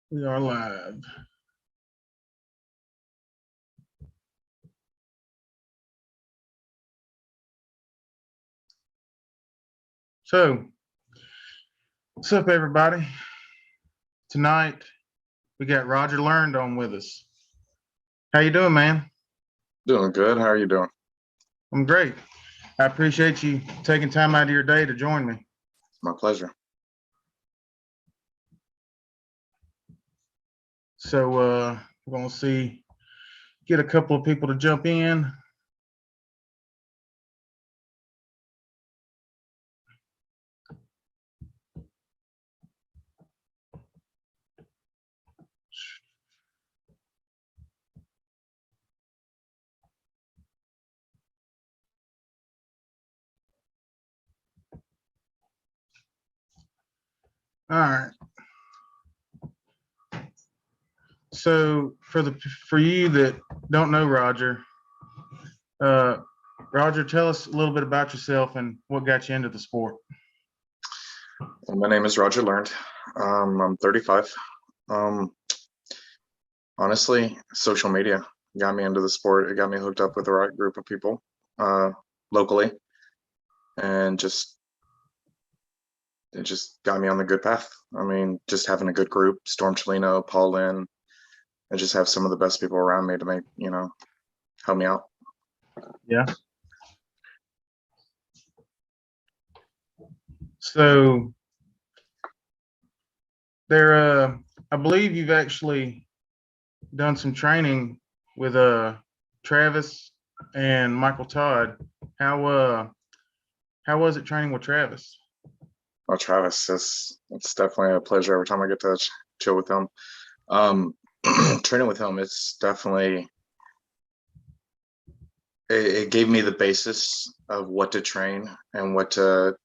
We are live. So, what's up, everybody? Tonight we got Roger Learned on with us. How you doing, man? Doing good. How are you doing? I'm great. I appreciate you taking time out of your day to join me. My pleasure. So, we're gonna get a couple of people to jump in. All right. So, for you that don't know Roger, Roger, tell us a little bit about yourself and what got you into the sport. Well, my name is Roger Learned. I'm 35. Honestly, social media got me into the sport. It got me hooked up with the right group of people locally, and it just got me on the good path. I mean, just having a good group, Storm Chelino, Paul Lynn, and just have some of the best people around me to make, help me out. Yeah. So I believe you've actually done some training with Travis and Michael Todd. How was it training with Travis? Oh, Travis, it's definitely a pleasure every time I get to chill with him. Training with him, it's definitely it gave me the basis of what to train and what to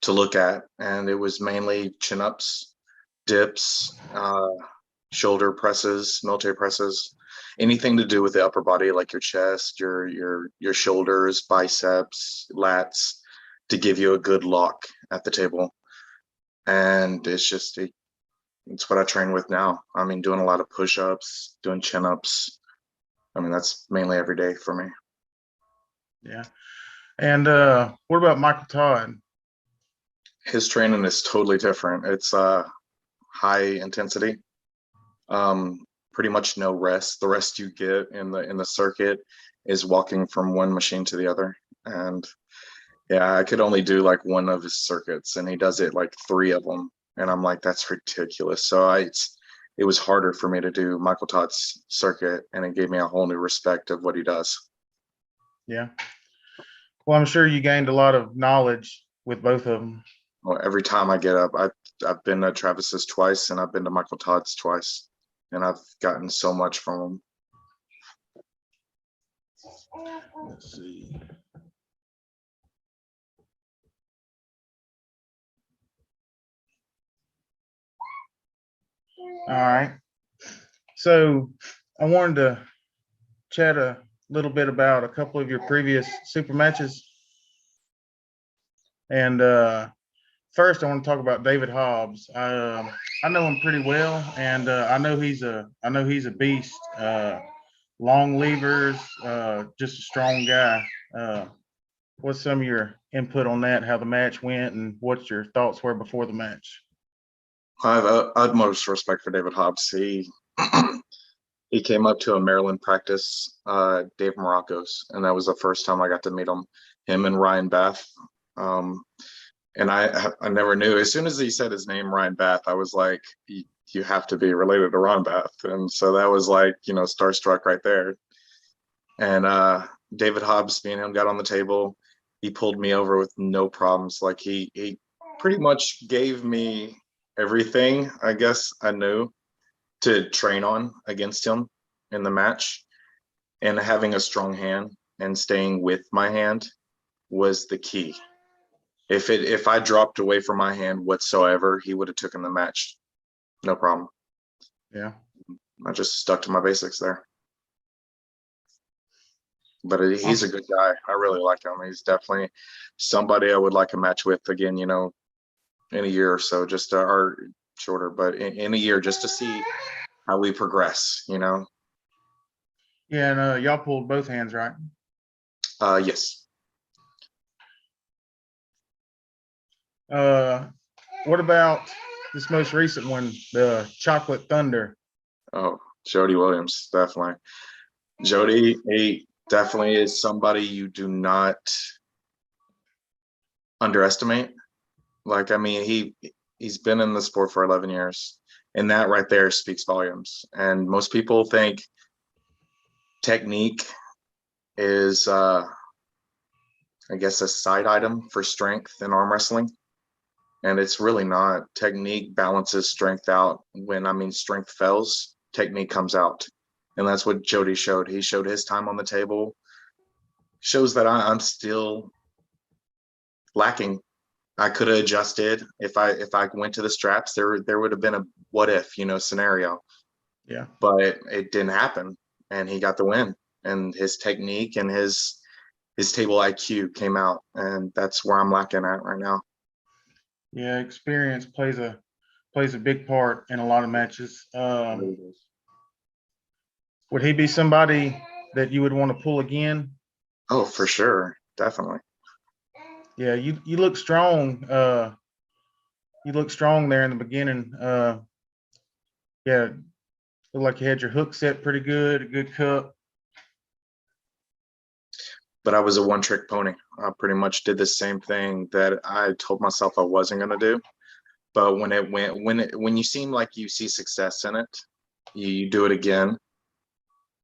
look at, and it was mainly chin-ups, dips, shoulder presses, military presses, anything to do with the upper body, like your chest, your shoulders, biceps, lats, to give you a good lock at the table. And it's what I train with now. I mean, doing a lot of push-ups, doing chin-ups. I mean, that's mainly every day for me. Yeah. And what about Michael Todd? His training is totally different. It's high intensity, pretty much no rest. The rest you get in the circuit is walking from one machine to the other. And yeah, I could only do like one of his circuits, and he does it like three of them, and I'm like, that's ridiculous. So it was harder for me to do Michael Todd's circuit, and it gave me a whole new respect of what he does. Yeah. Well, I'm sure you gained a lot of knowledge with both of them. Well, every time I get up, I've been to Travis's twice, and I've been to Michael Todd's twice, and I've gotten so much from him. Let's see. All right. So I wanted to chat a little bit about a couple of your previous super matches. And first, I want to talk about David Hobbs. I know him pretty well, and I know he's a beast. Long levers, just a strong guy. What's some of your input on that? How the match went, and what your thoughts were before the match? I have utmost respect for David Hobbs. He came up to a Maryland practice, Dave Morocco's, and that was the first time I got to meet him. Him and Ryan Bath. And I never knew. As soon as he said his name, Ryan Bath, I was like, you have to be related to Ron Bath. And so that was like, starstruck right there. And David Hobbs, me and him got on the table. He pulled me over with no problems. Like he pretty much gave me everything I guess I knew to train on against him in the match. And having a strong hand and staying with my hand was the key. If I dropped away from my hand whatsoever, he would have taken the match, no problem. Yeah. I just stuck to my basics there. But he's a good guy. I really like him. He's definitely somebody I would like a match with again, in a year or so. Just shorter, but in a year just to see how we progress, you know? Yeah, and y'all pulled both hands, right? Yes. What about this most recent one, the Chocolate Thunder? Oh, Jody Williams, definitely. Jody, he definitely is somebody you do not underestimate. Like, I mean, he's been in the sport for 11 years, and that right there speaks volumes. And most people think technique is, I guess, a side item for strength in arm wrestling, and it's really not. Technique balances strength out. When I mean strength fails, technique comes out, and that's what Jody showed. He showed his time on the table, shows that I'm still lacking. I could have adjusted if I went to the straps. There would have been a what if, you know, scenario, Yeah. but it didn't happen, and he got the win. And his technique and his table IQ came out, and that's where I'm lacking at right now. Yeah, experience plays a big part in a lot of matches. Would he be somebody that you would want to pull again? Oh, for sure, definitely. Yeah, you look strong. You look strong there in the beginning. Yeah, looked like you had your hook set pretty good, a good cup. But I was a one-trick pony. I pretty much did the same thing that I told myself I wasn't going to do. But when you seem like you see success in it, you do it again.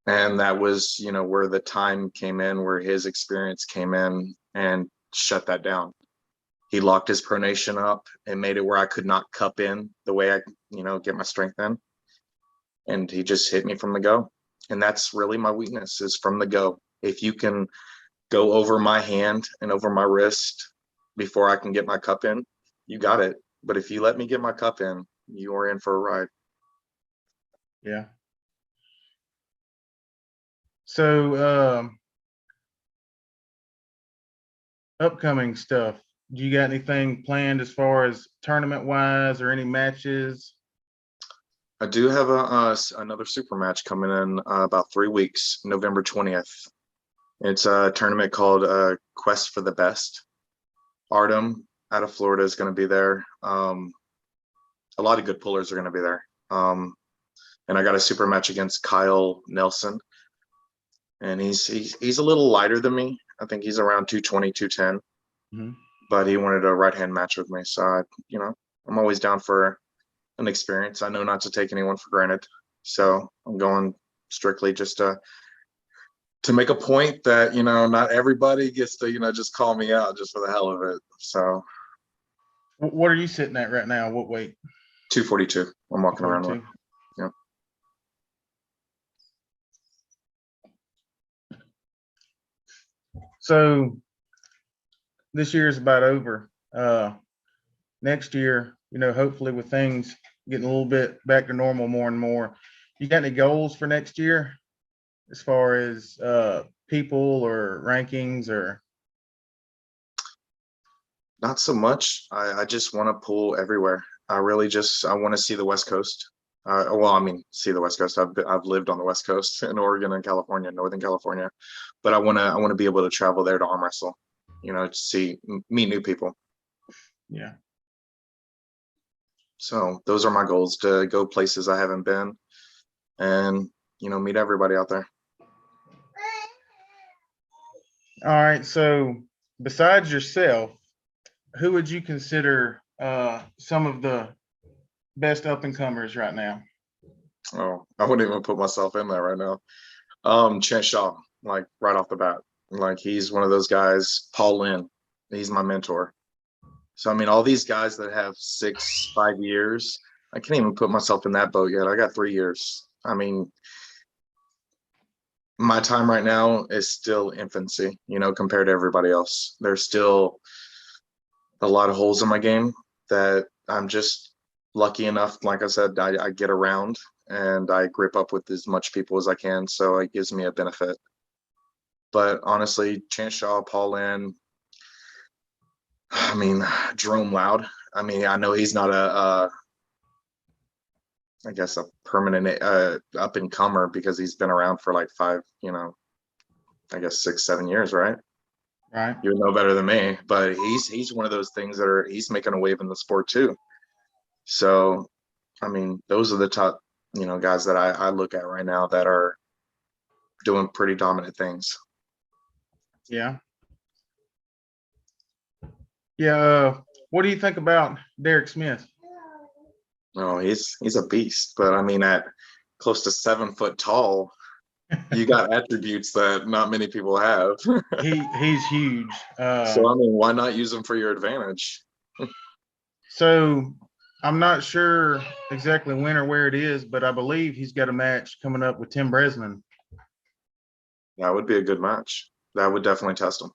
And that was, you know, where the time came in, where his experience came in and shut that down. He locked his pronation up and made it where I could not cup in the way I, you know, get my strength in. And he just hit me from the go. And that's really my weakness, is from the go. If you can go over my hand and over my wrist before I can get my cup in, you got it. But if you let me get my cup in, you are in for a ride. Yeah. So upcoming stuff. Do you got anything planned as far as tournament wise or any matches? I do have another super match coming in about 3 weeks, November 20th. It's a tournament called Quest for the Best. Artem out of Florida is going to be there. A lot of good pullers are going to be there. And I got a super match against Kyle Nelson. And he's a little lighter than me. I think he's around 220, 210. Mhm. But he wanted a right hand match with me. So, I'm always down for an experience. I know not to take anyone for granted. So I'm going strictly just to make a point that, not everybody gets to, just call me out just for the hell of it. So What are you sitting at right now? What weight? 242. I'm walking around with. 42. Yeah. So this year is about over. Next year, hopefully with things getting a little bit back to normal more and more, you got any goals for next year as far as people or rankings or? Not so much. I just want to pull everywhere. I want to see the West Coast. See the West Coast. I've lived on the West Coast in Oregon and California, Northern California, but I want to be able to travel there to arm wrestle, to meet new people. Yeah. So those are my goals, to go places I haven't been and, meet everybody out there. All right. So besides yourself, who would you consider some of the best up and comers right now? Oh, I wouldn't even put myself in there right now. Chance Shaw, like right off the bat, like he's one of those guys. Paul Lynn, he's my mentor. So, I mean, all these guys that have 5 years, I can't even put myself in that boat yet. I got 3 years. I mean, my time right now is still infancy, compared to everybody else. There's still a lot of holes in my game that I'm just lucky enough. Like I said, I get around and I grip up with as much people as I can. So it gives me a benefit. But honestly, Chance Shaw, Paul Lynn, I mean, Jerome Loud. I mean, I know he's not I guess a permanent up and comer because he's been around for like five, I guess 6, 7 years, right? Right. You would know better than me, but he's one of those things he's making a wave in the sport too. So, I mean, those are the top, guys that I look at right now that are doing pretty dominant things. Yeah. Yeah. What do you think about Derek Smith? No, he's a beast, but I mean, at close to 7 foot tall, you got attributes that not many people have. He's huge. So I mean, why not use him for your advantage? So I'm not sure exactly when or where it is, but I believe he's got a match coming up with Tim Bresnan. That would be a good match. That would definitely test him.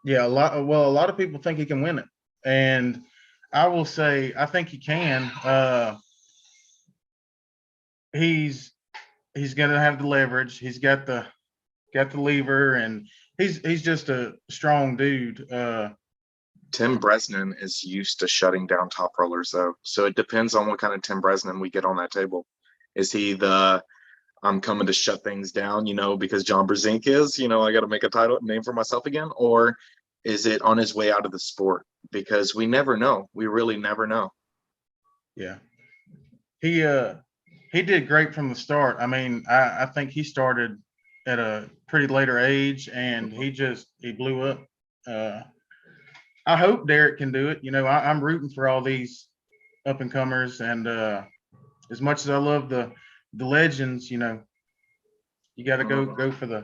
Yeah, a lot of people think he can win it, and I will say I think he can. He's going to have the leverage. He's got the lever, and he's just a strong dude. Tim Bresnan is used to shutting down top rollers, though. So it depends on what kind of Tim Bresnan we get on that table. Is he the I'm coming to shut things down, because John Brzezinski is, I got to make a title name for myself again? Or is it on his way out of the sport? Because we never know. We really never know. Yeah. He did great from the start. I mean, I think he started at a pretty later age, and he blew up. I hope Derek can do it. I'm rooting for all these up and comers, and as much as I love the legends, you got to go for the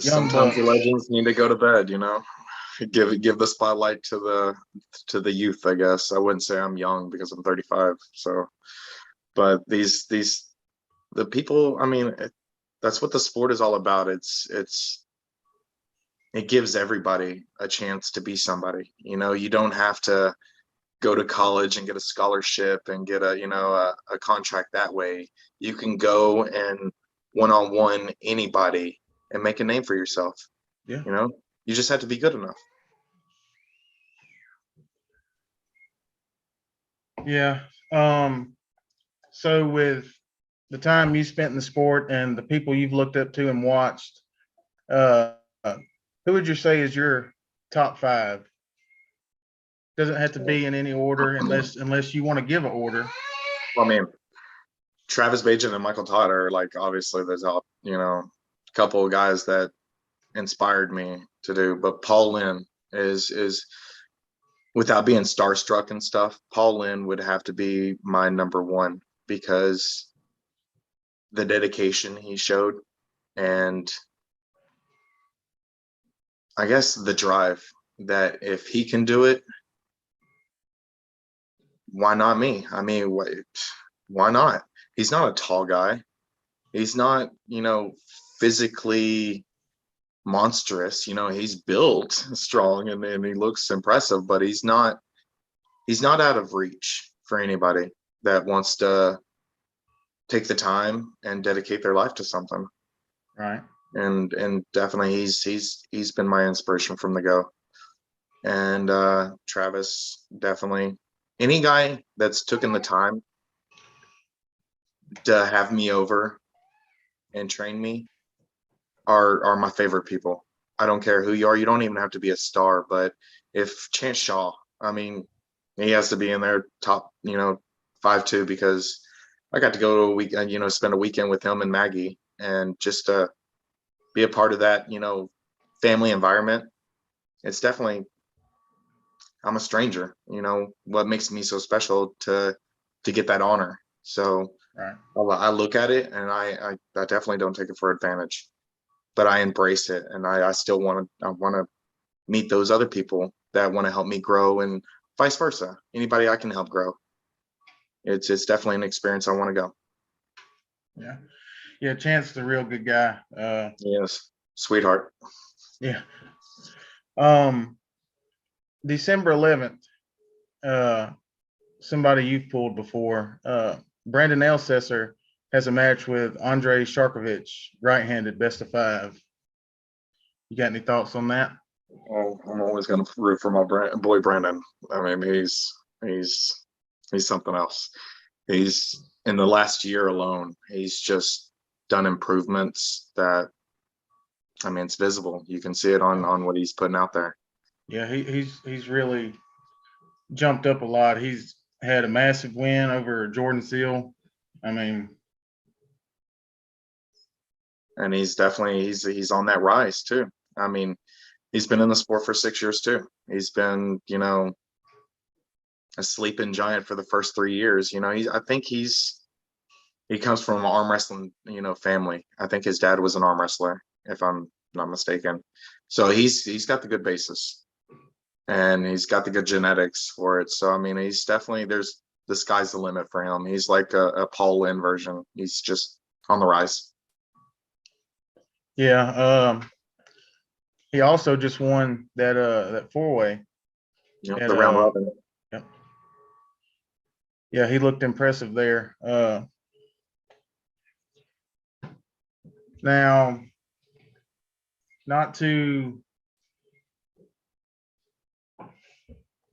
young Sometimes the bucks. legends need to go to bed, give the spotlight to the youth, I guess. I wouldn't say I'm young because I'm 35. So, but the people, I mean, that's what the sport is all about. It gives everybody a chance to be somebody. You don't have to go to college and get a scholarship and get a contract that way. You can go and one-on-one anybody and make a name for yourself. Yeah. You just have to be good enough. Yeah. So with the time you spent in the sport and the people you've looked up to and watched, who would you say is your top five? Doesn't have to be in any order unless you want to give an order. I mean, Travis Bajan and Michael Todd are like obviously there's a couple of guys that inspired me to do, but Paul Lynn is without being starstruck and stuff, Paul Lynn would have to be my number one because the dedication he showed and I guess the drive that if he can do it, why not me? I mean, why not? He's not a tall guy. He's not, physically monstrous. He's built strong and he looks impressive, but he's not out of reach for anybody that wants to take the time and dedicate their life to something. Right. And definitely he's been my inspiration from the go. And Travis, definitely any guy that's taken the time to have me over and train me are my favorite people. I don't care who you are. You don't even have to be a star, but if Chance Shaw, I mean, he has to be in there top, 5'2", because I got to go to a weekend, spend a weekend with him and Maggie, and just to be a part of that, family environment. It's definitely, I'm a stranger, what makes me so special to get that honor. So Right. I look at it and I definitely don't take it for advantage, but I embrace it. And I still want to meet those other people that want to help me grow and vice versa. Anybody I can help grow. It's definitely an experience I want to go. Yeah. Yeah. Chance is a real good guy. Yes. Sweetheart. Yeah. December 11th, somebody you've pulled before, Brandon Elsesser has a match with Andrei Sharkovich, right-handed, best of 5. You got any thoughts on that? Oh, I'm always going to root for my boy Brandon. I mean, he's something else. He's in the last year alone, he's just done improvements that, I mean, it's visible. You can see it on what he's putting out there. Yeah, he's really jumped up a lot. He's had a massive win over Jordan Seal. I mean, And he's on that rise too. I mean, he's been in the sport for 6 years too. He's been, a sleeping giant for the first 3 years. I think he comes from an arm wrestling, family. I think his dad was an arm wrestler, if I'm not mistaken. So he's got the good basis, and he's got the good genetics for it. So I mean, he's definitely the sky's the limit for him. He's like a Paul Lynn version. He's just on the rise. yeah. He also just won that 4-way. The round robin. Yep. Yeah, he looked impressive there. Now, not to,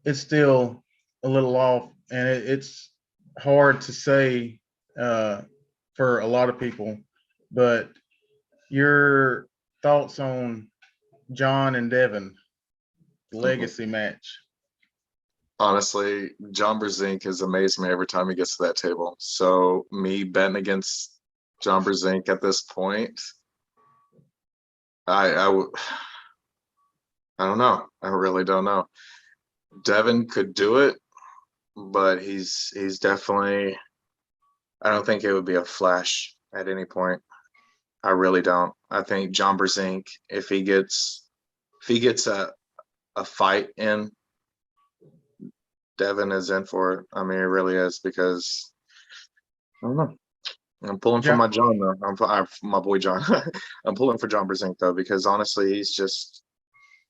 it's still a little off, and it's hard to say for a lot of people, but your thoughts on John and Devin legacy match? Honestly, John Brzenk has amazed me every time he gets to that table. So me betting against John Brzenk at this point, I don't know. I really don't know. Devin could do it, but he's definitely. I don't think it would be a flash at any point. I really don't. I think John Brzenk, if he gets a fight in, Devin is in for it. I mean, it really is, because I don't know. I'm pulling for my John though. My boy John. I'm pulling for John Brzenk though, because honestly, he's just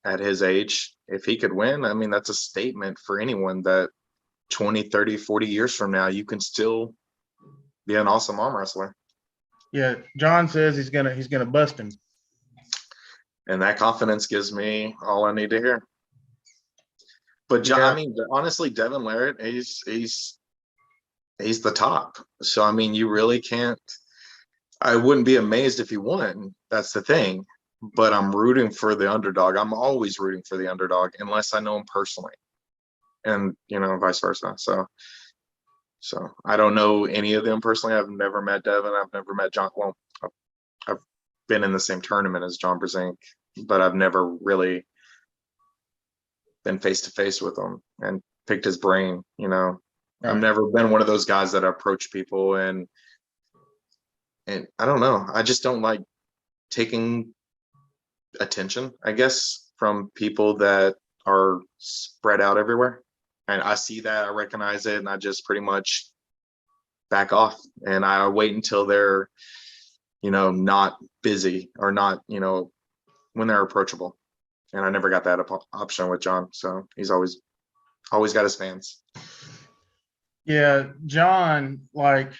at his age. If he could win, I mean, that's a statement for anyone that 20, 30, 40 years from now, you can still be an awesome arm wrestler. Yeah, John says he's gonna bust him, and that confidence gives me all I need to hear. But John, yeah. I mean, honestly, Devin Larratt, he's the top. So I mean, you really can't. I wouldn't be amazed if he won. That's the thing. But I'm rooting for the underdog. I'm always rooting for the underdog unless I know him personally, and vice versa. So I don't know any of them personally. I've never met Devin. I've never met John. Well, I've been in the same tournament as John Brzenk, but I've never really been face to face with him and picked his brain. Right. I've never been one of those guys that approach people and I don't know. I just don't like taking attention, I guess, from people that are spread out everywhere. And I see that, I recognize it, and I just pretty much back off. And I wait until they're, not busy or not, when they're approachable. And I never got that option with John. So he's always got his fans. Yeah, John, like,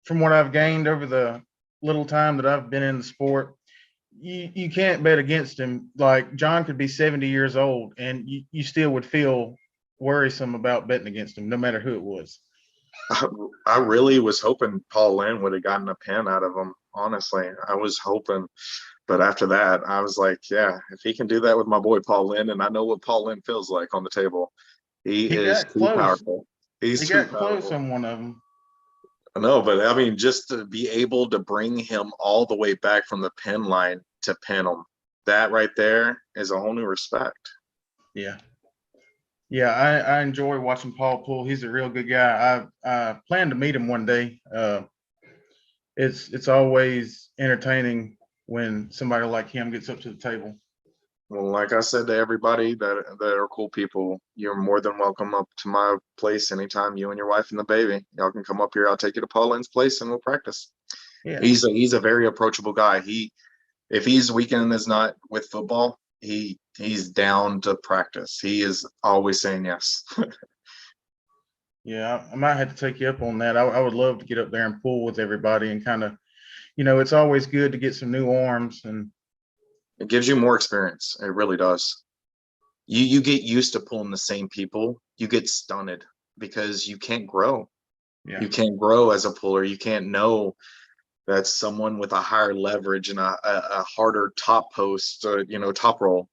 from what I've gained over the little time that I've been in the sport, you can't bet against him. Like, John could be 70 years old and you still would feel worrisome about betting against him, no matter who it was. I really was hoping Paul Lynn would have gotten a pin out of him. Honestly, I was hoping. But after that, I was like, yeah, if he can do that with my boy Paul Lynn, and I know what Paul Lynn feels like on the table, he is too powerful. He's too close powerful. on one of them. No, but I mean, just to be able to bring him all the way back from the pin line to pin him, that right there is a whole new respect. Yeah. Yeah, I enjoy watching Paul pull. He's a real good guy. I plan to meet him one day. It's always entertaining when somebody like him gets up to the table. Well, like I said to everybody that are cool people, you're more than welcome up to my place anytime. You and your wife and the baby, y'all can come up here. I'll take you to Paul Lynn's place and we'll practice. Yeah, he's a very approachable guy. If his weekend is not with football, he's down to practice. He is always saying yes. yeah, I might have to take you up on that. I would love to get up there and pull with everybody and kind of, it's always good to get some new arms, and it gives you more experience. It really does. You get used to pulling the same people. You get stunted because you can't grow. Yeah. You can't grow as a puller. You can't know that someone with a higher leverage and a harder top post, top roll,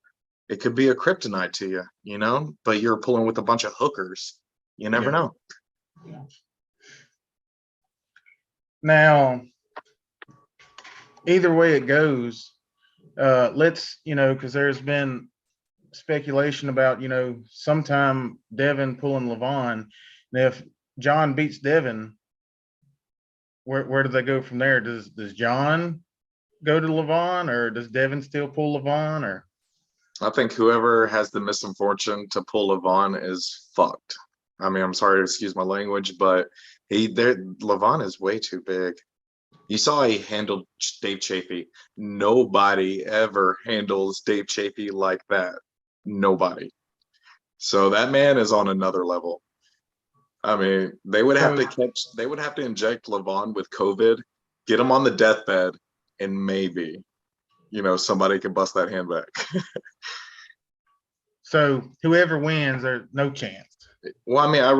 it could be a kryptonite to you, but you're pulling with a bunch of hookers. You never Yeah. know. Now, either way it goes, let's, because there's been speculation about, sometime Devin pulling Levon. And if John beats Devin, where do they go from there? Does John go to Levon, or does Devin still pull Levon, or? I think whoever has the misfortune to pull Levon is fucked. I mean, I'm sorry to excuse my language, but Levon is way too big. You saw he handled Dave Chafee. Nobody ever handles Dave Chafee like that. Nobody. So that man is on another level. I mean, they would have to inject Levon with COVID, get him on the deathbed, and maybe, somebody could bust that hand back. So whoever wins, there's no chance. Well, I mean, I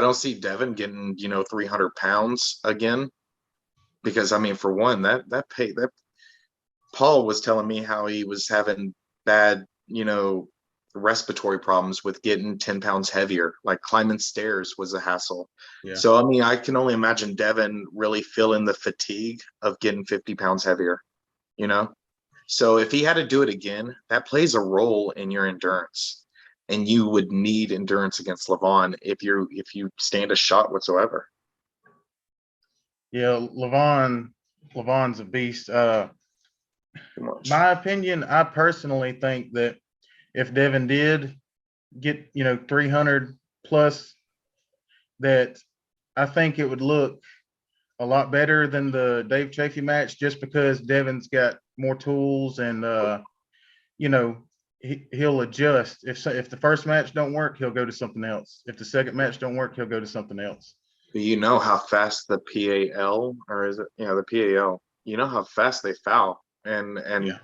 don't see Devin getting, 300 pounds again. Because I mean, for one, that Paul was telling me how he was having bad, respiratory problems with getting 10 pounds heavier. Like climbing stairs was a hassle. Yeah. So I mean, I can only imagine Devin really feeling the fatigue of getting 50 pounds heavier, you know? So if he had to do it again, that plays a role in your endurance. And you would need endurance against Levon if you stand a shot whatsoever. Yeah, Levon's a beast. My opinion, I personally think that if Devin did get 300 plus, that I think it would look a lot better than the Dave Chafee match, just because Devin's got more tools, and he'll adjust. If the first match don't work, he'll go to something else. If the second match don't work, he'll go to something else. You know how fast the PAL, or is it, the PAL, you know how fast they foul. And Yeah.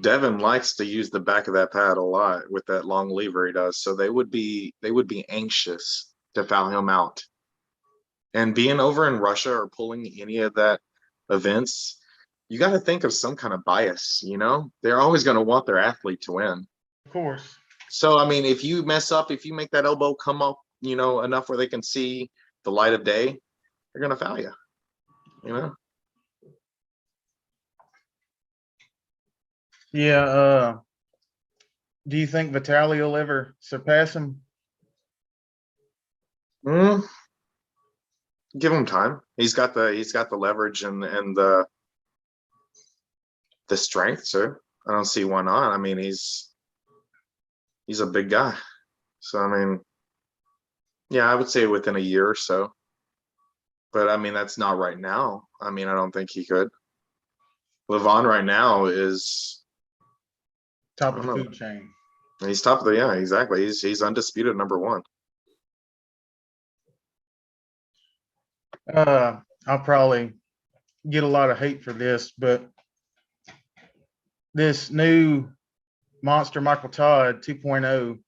Devin likes to use the back of that pad a lot with that long lever he does. So they would be anxious to foul him out. And being over in Russia or pulling any of that events, you got to think of some kind of bias, They're always going to want their athlete to win. Of course. So I mean, if you mess up, if you make that elbow come up, enough where they can see the light of day, they're gonna foul you. Yeah. Do you think Vitaly will ever surpass him? Mm, give him time. He's got the leverage and the strength, sir. I don't see why not. I mean, he's a big guy. So I mean, yeah, I would say within a year or so. But I mean, that's not right now. I mean, I don't think he could. Levon right now is Top of the food chain. He's top of the, yeah, exactly. He's undisputed number one. I'll probably get a lot of hate for this, but this new monster Michael Todd 2.0,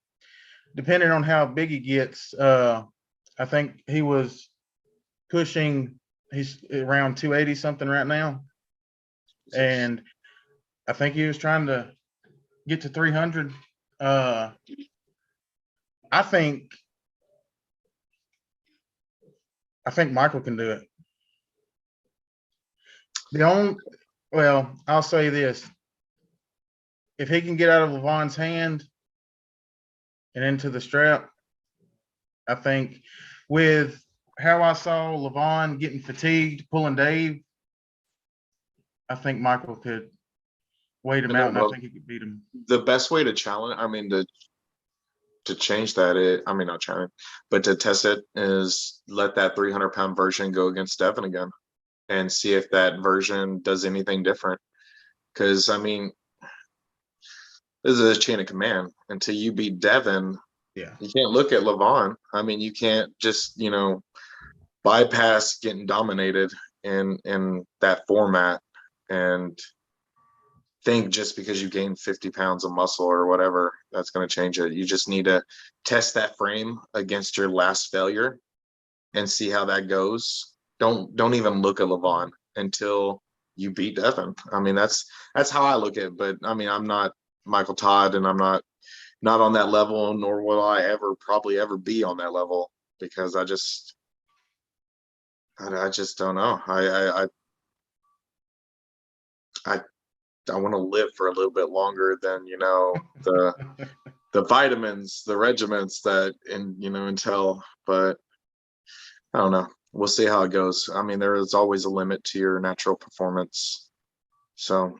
depending on how big he gets, I think he was pushing, he's around 280 something right now. And I think he was trying to get to 300. I think Michael can do it. I'll say this. If he can get out of Levon's hand and into the strap, I think with how I saw Levon getting fatigued, pulling Dave, I think Michael could wait him out, and I think he could beat him. The best way to challenge, I mean, to change that, I mean, not challenge, but to test it is let that 300-pound version go against Devin again and see if that version does anything different. Because, I mean, this is a chain of command. Until you beat Devin, yeah, you can't look at Levon. I mean, you can't just, bypass getting dominated in that format and think just because you gain 50 pounds of muscle or whatever, that's going to change it. You just need to test that frame against your last failure and see how that goes. Don't even look at Levon until you beat Devin. I mean, that's how I look at it. But I mean, I'm not Michael Todd, and I'm not on that level, nor will I probably ever be on that level, because I just don't know. I want to live for a little bit longer than the vitamins, the regiments that, and until. But I don't know. We'll see how it goes. I mean, there is always a limit to your natural performance. So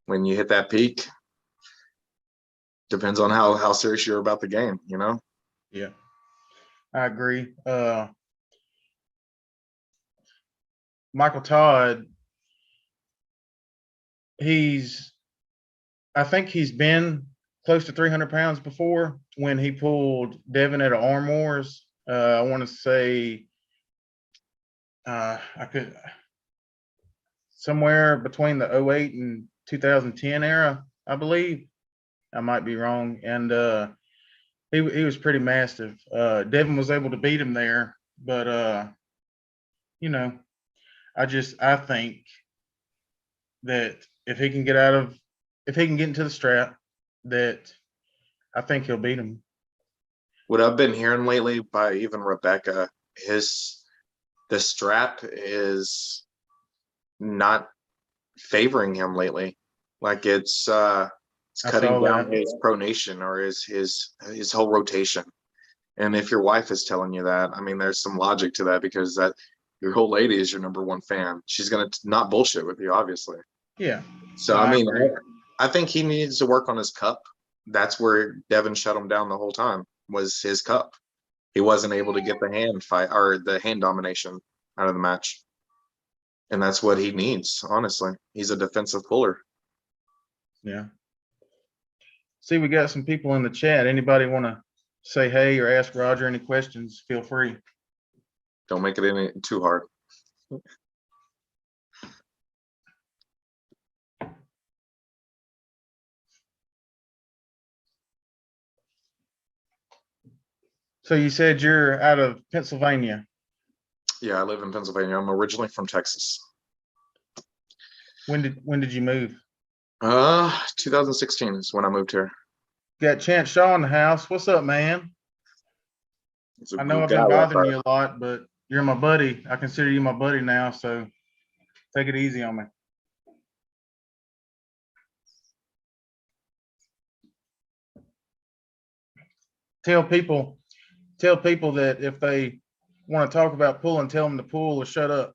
when you hit that peak, depends on how serious you're about the game, Yeah, I agree. Michael Todd, I think he's been close to 300 pounds before when he pulled Devin at Arm Wars. I want to say I could somewhere between the 08 and 2010 era, I believe. I might be wrong. And he was pretty massive. Devin was able to beat him there, but I think that if he can get into the strap, that I think he'll beat him. What I've been hearing lately by even Rebecca, the strap is not favoring him lately. Like it's cutting down his pronation or his whole rotation. And if your wife is telling you that, I mean, there's some logic to that, because that your whole lady is your number one fan. She's gonna not bullshit with you, obviously. Yeah. So I mean, I think he needs to work on his cup. That's where Devin shut him down the whole time, was his cup. He wasn't able to get the hand fight or the hand domination out of the match. And that's what he needs, honestly. He's a defensive puller. Yeah. See, we got some people in the chat. Anybody want to say hey or ask Roger any questions? Feel free. Don't make it any too hard. So you said you're out of Pennsylvania. Yeah, I live in Pennsylvania. I'm originally from Texas. When did you move? 2016 is when I moved here. Got Chance Shaw in the house. What's up, man? I know I've been bothering you a lot, but you're my buddy. I consider you my buddy now, so take it easy on me. Tell people that if they want to talk about pulling, tell them to pull or shut up.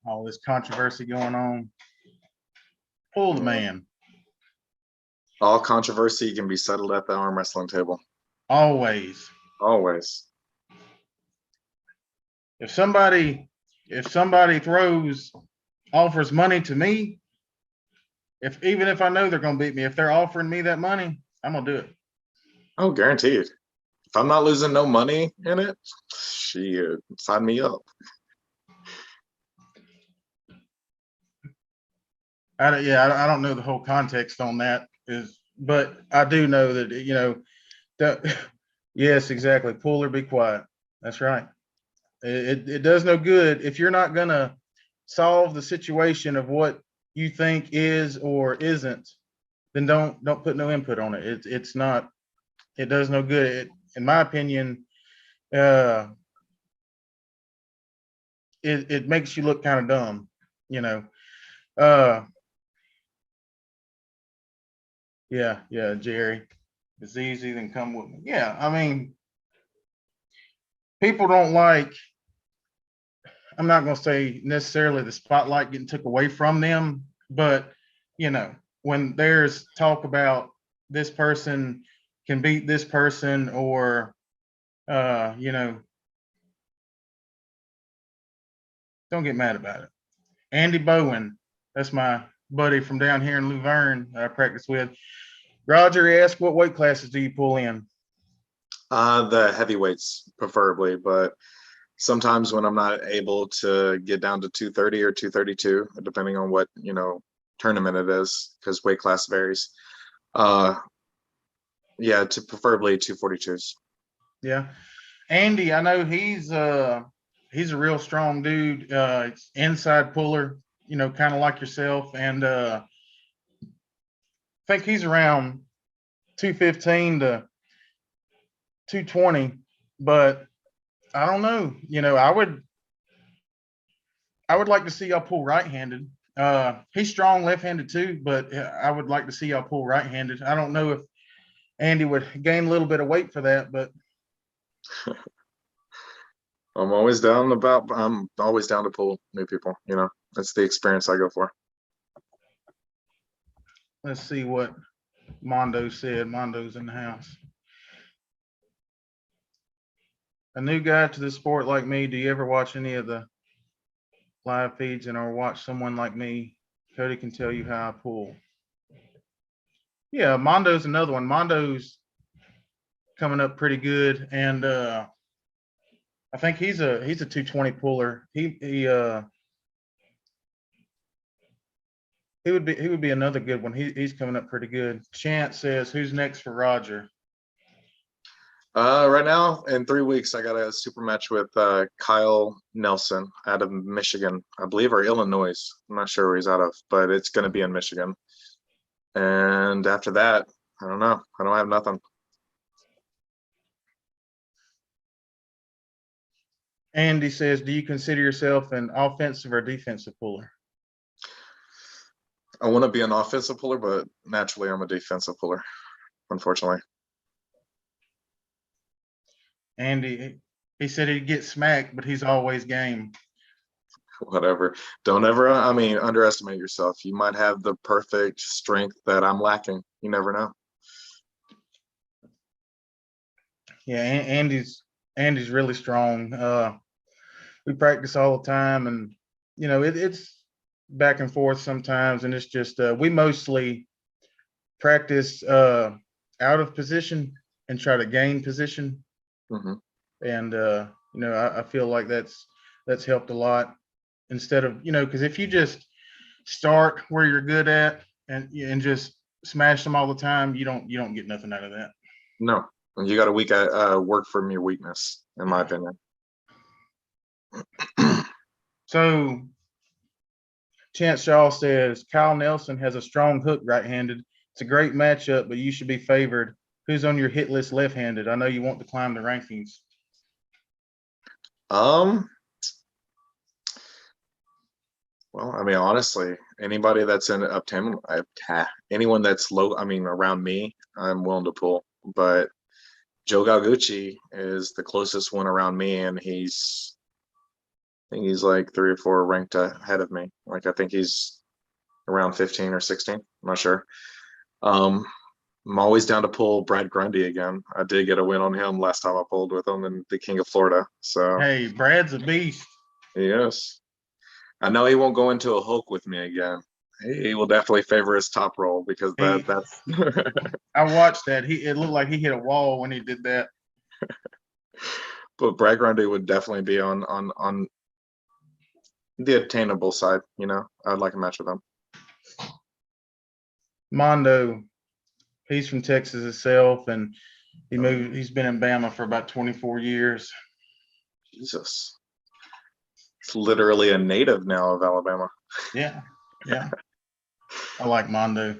All this controversy going on. Pull the man. All controversy can be settled at the arm wrestling table. Always. Always. If somebody offers money to me, even if I know they're gonna beat me, if they're offering me that money, I'm gonna do it. Oh, guaranteed. If I'm not losing no money in it, shit, sign me up. I don't know the whole context on that, but I do know that that yes, exactly. Pull or be quiet. That's right. It does no good if you're not gonna solve the situation of what you think is or isn't. Then don't put no input on it. It's not. It does no good. In my opinion, it makes you look kind of dumb. Yeah, Jerry. It's easy, then come with me. Yeah, I mean, people don't like, I'm not going to say necessarily the spotlight getting took away from them, but, when there's talk about this person can beat this person or, don't get mad about it. Andy Bowen, that's my buddy from down here in Luverne that I practice with. Roger asked, what weight classes do you pull in? The heavyweights preferably, but sometimes when I'm not able to get down to 230 or 232, depending on what, tournament it is, because weight class varies. Yeah, to preferably 242s. Yeah. Andy, I know he's a real strong dude, inside puller, kind of like yourself. And I think he's around 215 to 220, but I don't know. I would like to see y'all pull right-handed. He's strong left-handed too, but I would like to see y'all pull right-handed. I don't know if Andy would gain a little bit of weight for that, but I'm always down to pull new people, That's the experience I go for. let's see what Mondo said. Mondo's in the house. A new guy to the sport like me, do you ever watch any of the live feeds or watch someone like me? Cody can tell you how I pull. Yeah, Mondo's another one. Mondo's coming up pretty good, and I think he's a 220 puller. He would be another good one. He's coming up pretty good. Chance says, "Who's next for Roger?" Right now, in 3 weeks, I got a super match with Kyle Nelson out of Michigan, I believe, or Illinois. I'm not sure where he's out of, but it's going to be in Michigan. And after that, I don't know. I don't have nothing. Andy says, "Do you consider yourself an offensive or defensive puller?" I want to be an offensive puller, but naturally, I'm a defensive puller, unfortunately. Andy, he said he'd get smacked, but he's always game. Whatever. Don't ever, underestimate yourself. You might have the perfect strength that I'm lacking. You never know. Yeah, Andy's really strong. We practice all the time, and it's back and forth sometimes, and it's just we mostly practice out of position and try to gain position. Mm-hmm. And I feel like that's helped a lot, instead of because if you just start where you're good at and just smash them all the time, you don't get nothing out of that. No, you got to work from your weakness, in my opinion. So Chance Shaw says Kyle Nelson has a strong hook right-handed. It's a great matchup, but you should be favored. Who's on your hit list left-handed? I know you want to climb the rankings. Well, honestly, anybody that's in Uptown, anyone that's low, around me, I'm willing to pull. But Joe Galgucci is the closest one around me, and I think he's like 3 or 4 ranked ahead of me. Like, I think he's around 15 or 16. I'm not sure. I'm always down to pull Brad Grundy again. I did get a win on him last time I pulled with him in the King of Florida. So hey, Brad's a beast. Yes. I know he won't go into a hook with me again. He will definitely favor his top roll, because that's I watched that. It looked like he hit a wall when he did that. But Brad Grundy would definitely be on the attainable side. I'd like a match with him. Mondo, he's from Texas himself, and he's been in Bama for about 24 years. Jesus. It's literally a native now of Alabama. Yeah. I like Mondo.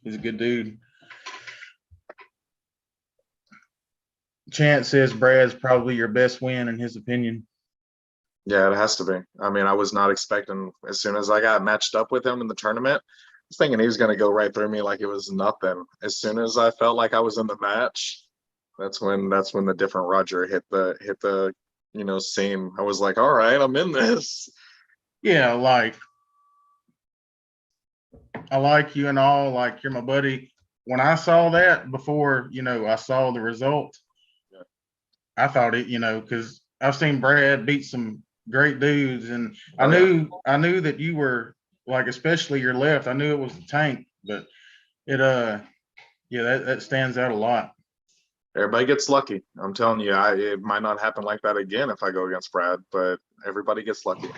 He's a good dude. Chance says Brad's probably your best win in his opinion. Yeah, it has to be. I was not expecting, as soon as I got matched up with him in the tournament, I was thinking he was going to go right through me like it was nothing. As soon as I felt like I was in the match, that's when the different Roger hit the seam. I was like, all right, I'm in this. Yeah, I like you and all, like you're my buddy. When I saw that before, I saw the result, I thought it, because I've seen Brad beat some great dudes, and I knew that you were, like, especially your left. I knew it was the tank, but it that stands out a lot. Everybody gets lucky. I'm telling you, it might not happen like that again if I go against Brad, but everybody gets lucky.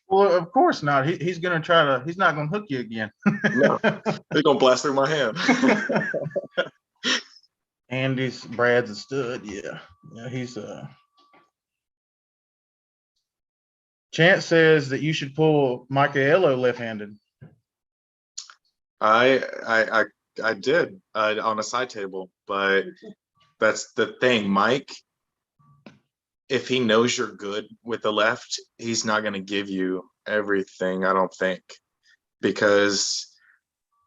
Well, of course not. He's gonna try to. He's not gonna hook you again. No, he's gonna blast through my hand. Brad's a stud. Yeah. Yeah, he's Chance says that you should pull Michaelo left-handed. I did on a side table, but that's the thing, Mike. If he knows you're good with the left, he's not going to give you everything, I don't think, because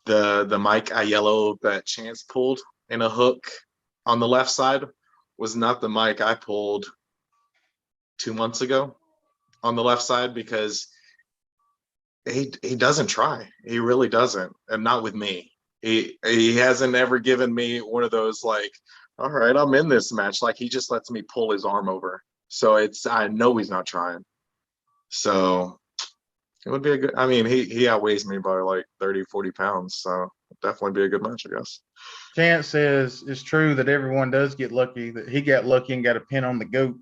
the Mike Aiello that Chance pulled in a hook on the left side was not the Mike I pulled 2 months ago on the left side, because he doesn't try. He really doesn't, and not with me. He hasn't ever given me one of those like, all right, I'm in this match. Like, he just lets me pull his arm over. So I know he's not trying. So it would be a good, I mean, he outweighs me by like 30, 40 pounds. So definitely be a good match, I guess. Chance says it's true that everyone does get lucky, that he got lucky and got a pin on the goat.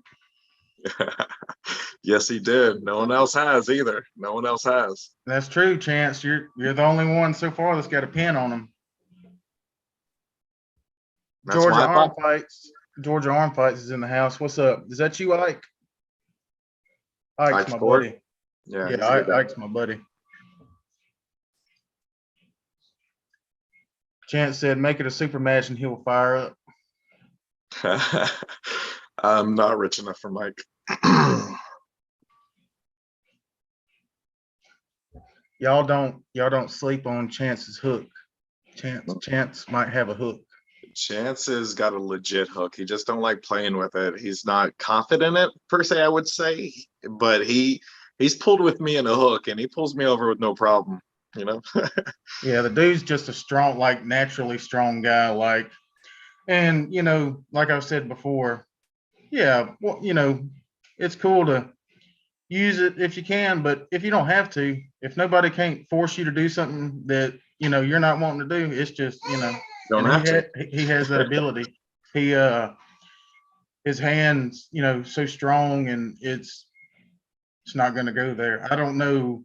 Yes, he did. No one else has either. No one else has. That's true, Chance. You're the only one so far that's got a pin on him. That's Georgia Arm Fights is in the house. What's up? Is that you, Ike? Ike's my buddy. Yeah, Ike's my buddy. Chance said, make it a super match and he'll fire up. I'm not rich enough for Mike. Y'all don't sleep on Chance's hook. Chance might have a hook. Chance has got a legit hook. He just don't like playing with it. He's not confident in it per se, I would say, but he's pulled with me in a hook and he pulls me over with no problem, you know. Yeah, the dude's just a strong, like naturally strong guy, like, and you know, like I've said before, yeah, well, you know, it's cool to use it if you can, but if you don't have to, if nobody can't force you to do something that you know you're not wanting to do, it's just, you know, don't have to. He has that ability. He his hands, you know, so strong, and it's not going to go there. I don't know.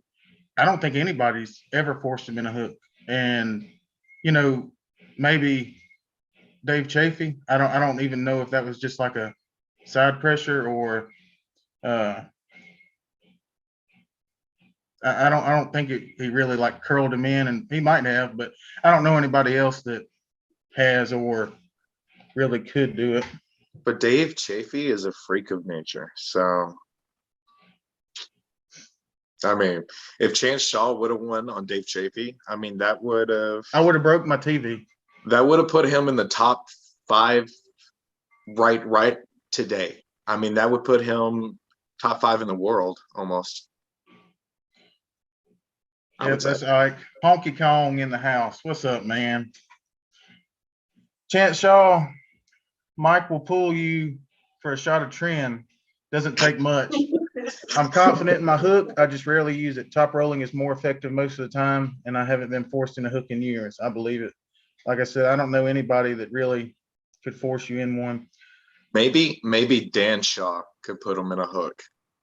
I don't think anybody's ever forced him in a hook, and you know, maybe Dave Chafee. I don't even know if that was just like a side pressure or I don't think he really like curled him in, and he might have, but I don't know anybody else that has or really could do it. But Dave Chafee is a freak of nature. So I mean, if Chance Shaw would have won on Dave Chafee, I mean, I would have broke my TV. That would have put him in the top 5 right today. I mean, that would put him top 5 in the world almost. Yeah, that's like Honky Kong in the house. What's up, man? Chance Shaw, Mike will pull you for a shot of trend. Doesn't take much. I'm confident in my hook. I just rarely use it. Top rolling is more effective most of the time, and I haven't been forced in a hook in years. I believe it. Like I said, I don't know anybody that really could force you in one. Maybe Dan Shaw could put him in a hook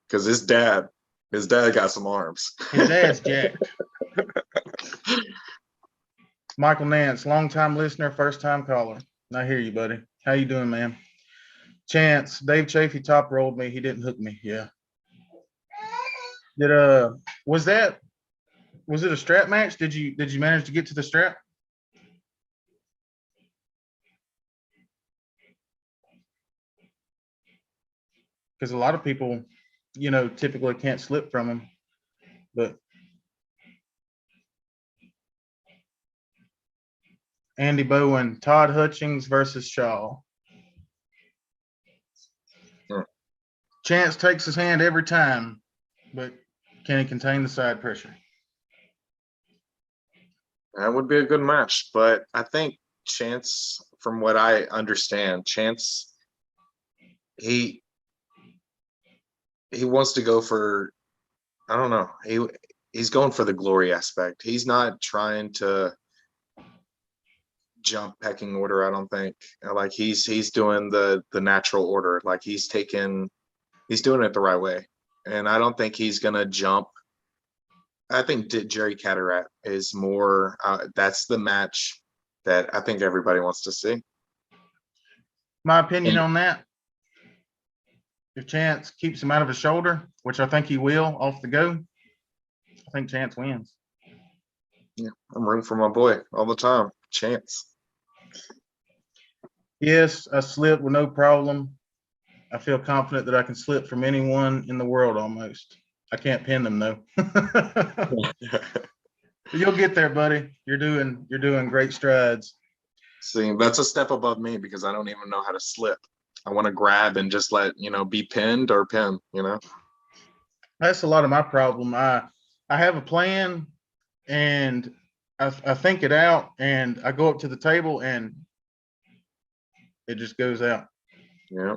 because his dad got some arms. His dad's jacked. Michael Nance, longtime listener, first time caller. I hear you, buddy. How you doing, man? Chance, Dave Chafee top rolled me. He didn't hook me. Yeah. Was it a strap match? Did you manage to get to the strap? Because a lot of people, you know, typically can't slip from him. But Andy Bowen, Todd Hutchings versus Shaw. Chance takes his hand every time, but can he contain the side pressure? That would be a good match, but I think Chance, from what I understand, Chance, he wants to go for, I don't know, he's going for the glory aspect. He's not trying to jump pecking order, I don't think. Like he's doing the natural order. Like he's doing it the right way. And I don't think he's gonna jump. I think Jerry Cataract is more that's the match that I think everybody wants to see. My opinion And on that, if Chance keeps him out of his shoulder, which I think he will off the go, I think Chance wins. yeah, I'm rooting for my boy all the time. Chance. Yes, I slip with no problem. I feel confident that I can slip from anyone in the world almost. I can't pin them though. You'll get there, buddy. You're doing great strides. See, that's a step above me because I don't even know how to slip. I want to grab and just let, be pinned or pin, That's a lot of my problem. I have a plan and I think it out and I go up to the table and it just goes out. Yeah.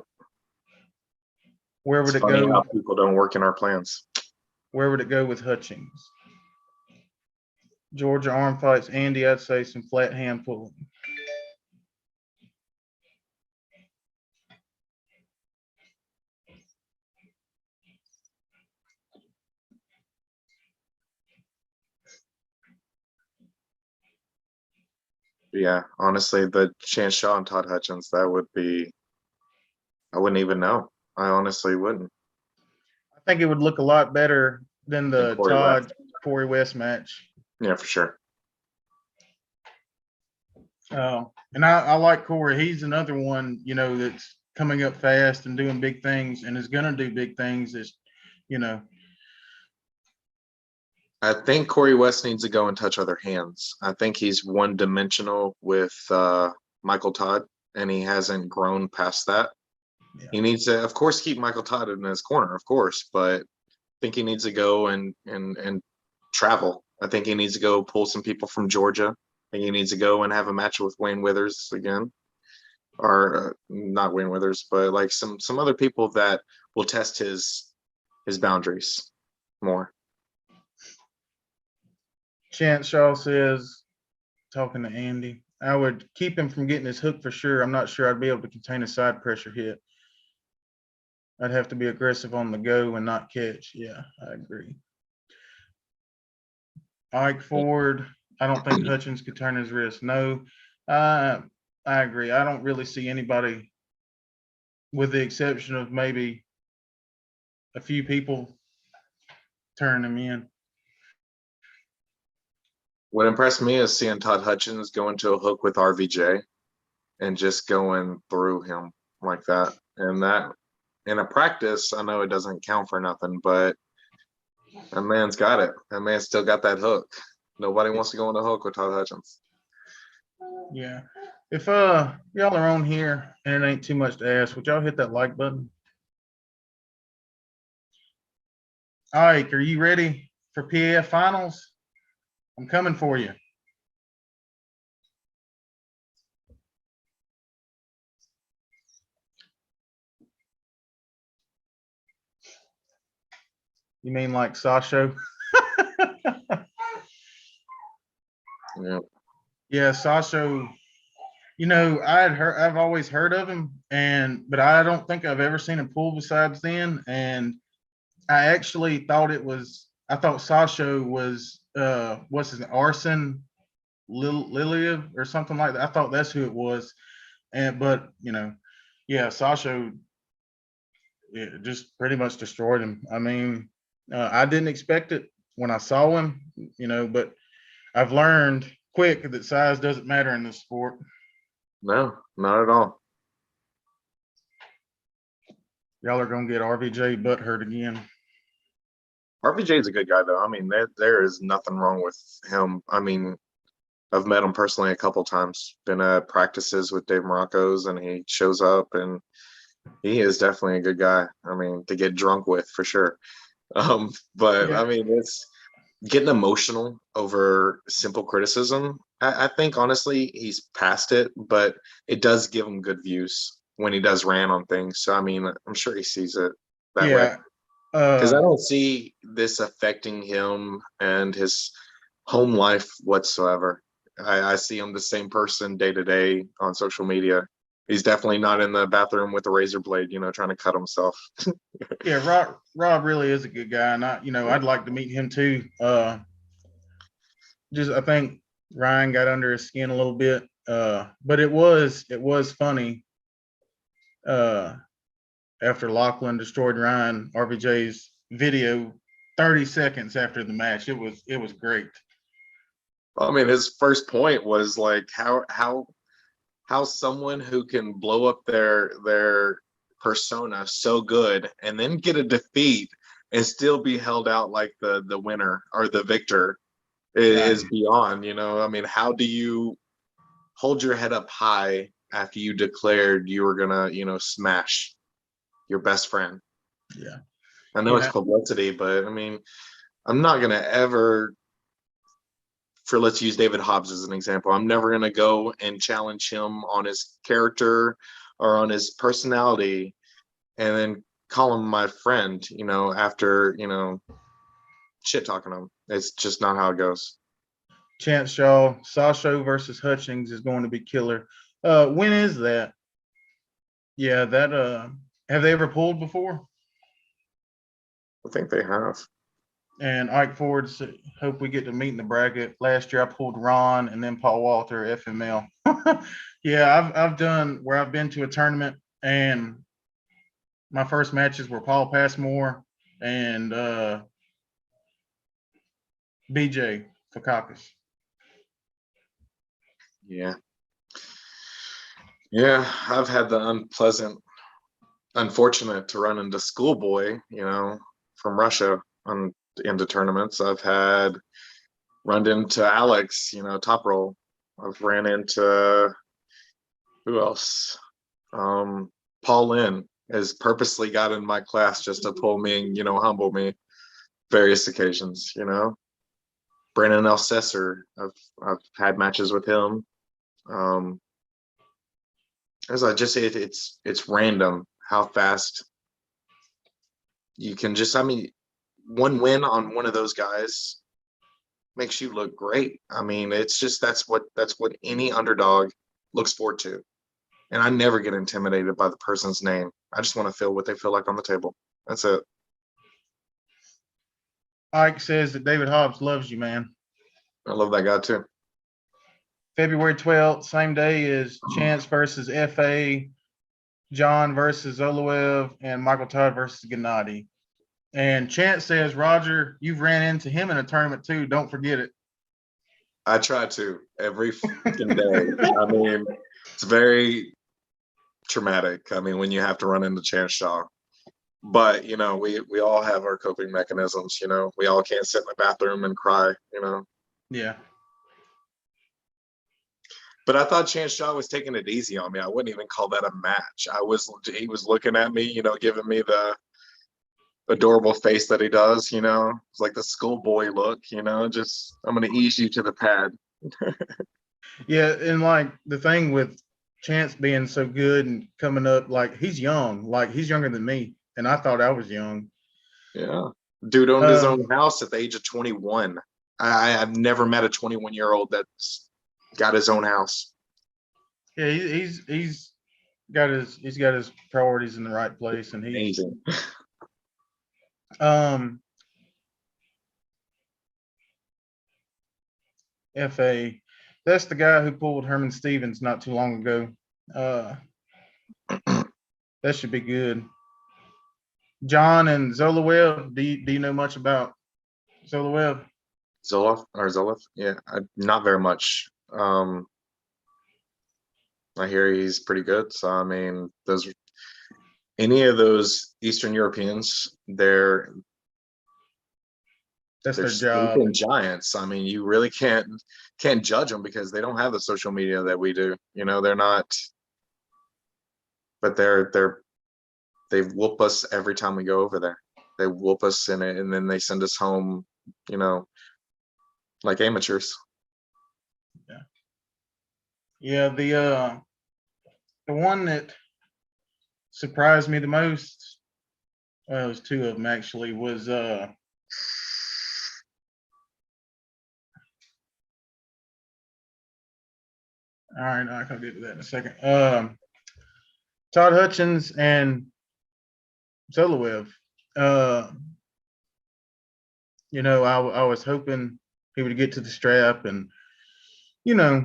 Where would It's it funny how go? people don't work in our plans. Where would it go with Hutchings? Georgia arm fights, Andy, I'd say some flat hand pulling. Yeah, honestly, the Chance Shaw and Todd Hutchins, I wouldn't even know. I honestly wouldn't. I think it would look a lot better than And the Corey West. Todd Corey West match. Yeah, for sure. And I like Corey. He's another one, that's coming up fast and doing big things and is going to do big things. You know, I think Corey West needs to go and touch other hands. I think he's one dimensional with Michael Todd, and he hasn't grown past that. Yeah. He needs to, of course, keep Michael Todd in his corner, of course, but I think he needs to go and travel. I think he needs to go pull some people from Georgia. I think he needs to go and have a match with Wayne Withers again, or not Wayne Withers, but like some other people that will test his boundaries more. Chance Shaw says, talking to Andy, I would keep him from getting his hook for sure. I'm not sure I'd be able to contain a side pressure hit. I'd have to be aggressive on the go and not catch. Yeah, I agree. Ike Ford, I don't think Hutchins could turn his wrist. No, I agree. I don't really see anybody, with the exception of maybe a few people, turn him in. What impressed me is seeing Todd Hutchins go into a hook with RVJ and just going through him like that. And that in a practice, I know it doesn't count for nothing, but that man's got it. That man still got that hook. Nobody wants to go on a hook with Todd Hutchins. Yeah. If y'all are on here and it ain't too much to ask, would y'all hit that like button? Ike, are you ready for PAF finals? I'm coming for you. You mean like Sasho? Yeah. Yeah, Sasho. I've always heard of him, but I don't think I've ever seen him pull besides then. And I actually thought I thought Sasho was what's his name, Arson Liliev or something like that. I thought that's who it was. But yeah, Sasho, it just pretty much destroyed him. I mean, I didn't expect it when I saw him, but I've learned quick that size doesn't matter in this sport. No, not at all. Y'all are gonna get RVJ butt hurt again. RVJ is a good guy, though. I mean, there is nothing wrong with him. I mean, I've met him personally a couple times. Been at practices with Dave Morocco's, and he shows up, and he is definitely a good guy. I mean, to get drunk with for sure. But Yeah. I mean, it's getting emotional over simple criticism. I think honestly he's past it, but it does give him good views when he does rant on things. So I mean, I'm sure he sees it that way. Yeah. Because I don't see this affecting him and his home life whatsoever. I see him the same person day to day on social media. He's definitely not in the bathroom with a razor blade, trying to cut himself. Yeah, Rob really is a good guy, and I'd like to meet him too. I think Ryan got under his skin a little bit, but it was funny uh, after Lachlan destroyed Ryan, RVJ's video 30 seconds after the match. It was great. I mean, his first point was like how someone who can blow up their persona so good and then get a defeat and still be held out like the winner or the victor Right. is beyond, you know. I mean, how do you hold your head up high after you declared you were gonna, you know, smash your best friend? Yeah. I know it's Yeah. publicity, but I mean, I'm not gonna ever, for let's use David Hobbs as an example, I'm never gonna go and challenge him on his character or on his personality and then call him my friend, you know, after, you know, shit talking him. It's just not how it goes. Chance Shaw, Sasho versus Hutchings is going to be killer. When is that? Yeah, that have they ever pulled before? I think they have. And Ike Ford said, hope we get to meet in the bracket. Last year I pulled Ron and then Paul Walter FML. Yeah, I've done where I've been to a tournament and my first matches were Paul Passmore and BJ Fakakis. Yeah. Yeah, I've had the unfortunate to run into Schoolboy, you know, from Russia on into tournaments. I've had run into Alex, you know, top roll. I've ran into who else? Paul Lynn has purposely got in my class just to pull me and, you know, humble me various occasions, you know. Brandon Elsesser, I've had matches with him. Um, as I just say, it's random how fast you can just. I mean, one win on one of those guys makes you look great. I mean, it's just that's what any underdog looks forward to. And I never get intimidated by the person's name. I just want to feel what they feel like on the table. That's it. Ike says that David Hobbs loves you, man. I love that guy too. February 12th, same day as Chance versus FA, John versus Zoloev, and Michael Todd versus Gennady. And Chance says, Roger, you've ran into him in a tournament too. Don't forget it. I try to every fucking day. I mean, it's very traumatic. I mean, when you have to run into Chance Shaw. But you know, we all have our coping mechanisms. You know, we all can't sit in the bathroom and cry. You know. Yeah. But I thought Chance Shaw was taking it easy on me. I wouldn't even call that a match. He was looking at me, you know, giving me the adorable face that he does, you know. It's like the schoolboy look, you know, just I'm gonna ease you to the pad. Yeah. And like the thing with Chance being so good and coming up, like he's young, like he's younger than me. And I thought I was young. Yeah. Dude owned his own Um, house at the age of 21. I've never met a 21-year-old that's got his own house. yeah, he's got his priorities in the right place, and he's Amazing. um FA. That's the guy who pulled Herman Stevens not too long ago. Uh, that should be good. John and Zoloev. Do you know much about Zoloev? Zoloff? Yeah, not very much. I hear he's pretty good. So I mean, those any of those Eastern Europeans, That's they're their job. sleeping giants. I mean, you really can't judge them because they don't have the social media that we do. You know, they're not, but they whoop us every time we go over there. They whoop us in it, and then they send us home. You know, like amateurs. Yeah, yeah. The one that surprised me the most, well, it was two of them actually, was all right, I can get to that in a second. Todd Hutchins and Zoloev. Uh, I was hoping he would get to the strap, and you know,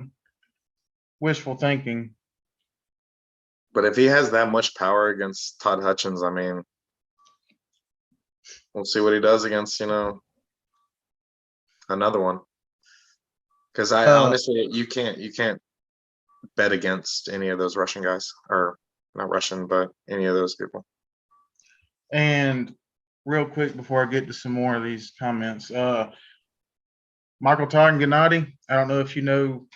wishful thinking. But if he has that much power against Todd Hutchins, I mean, we'll see what he does against, another one. Because I honestly, you can't bet against any of those Russian guys, or not Russian, but any of those people. And real quick before I get to some more of these comments, Michael Todd and Gennady. I don't know if you know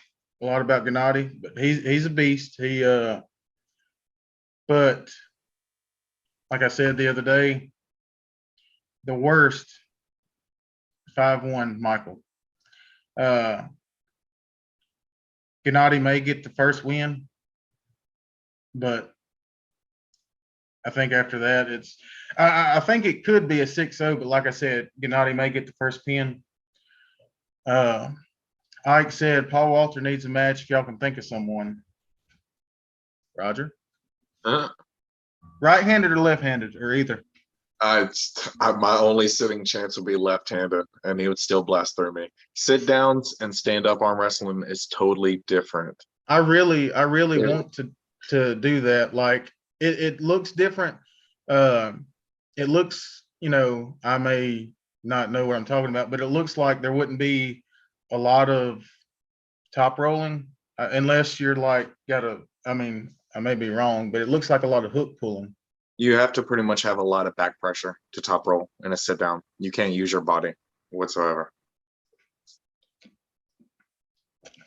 a lot about Gennady, but he's a beast. But like I said the other day, the worst 5-1 Michael. Gennady may get the first win, but I think after that I think it could be a 6-0, but like I said, Gennady may get the first pin. Ike said Paul Walter needs a match if y'all can think of someone. Roger? Right-handed or left-handed, or either? My only sitting chance would be left-handed, and he would still blast through me. Sit downs and stand-up arm wrestling is totally different. I really want to do that. Like it looks different. It looks, I may not know what I'm talking about, but it looks like there wouldn't be a lot of top rolling unless you're like I may be wrong, but it looks like a lot of hook pulling. You have to pretty much have a lot of back pressure to top roll in a sit down. You can't use your body whatsoever.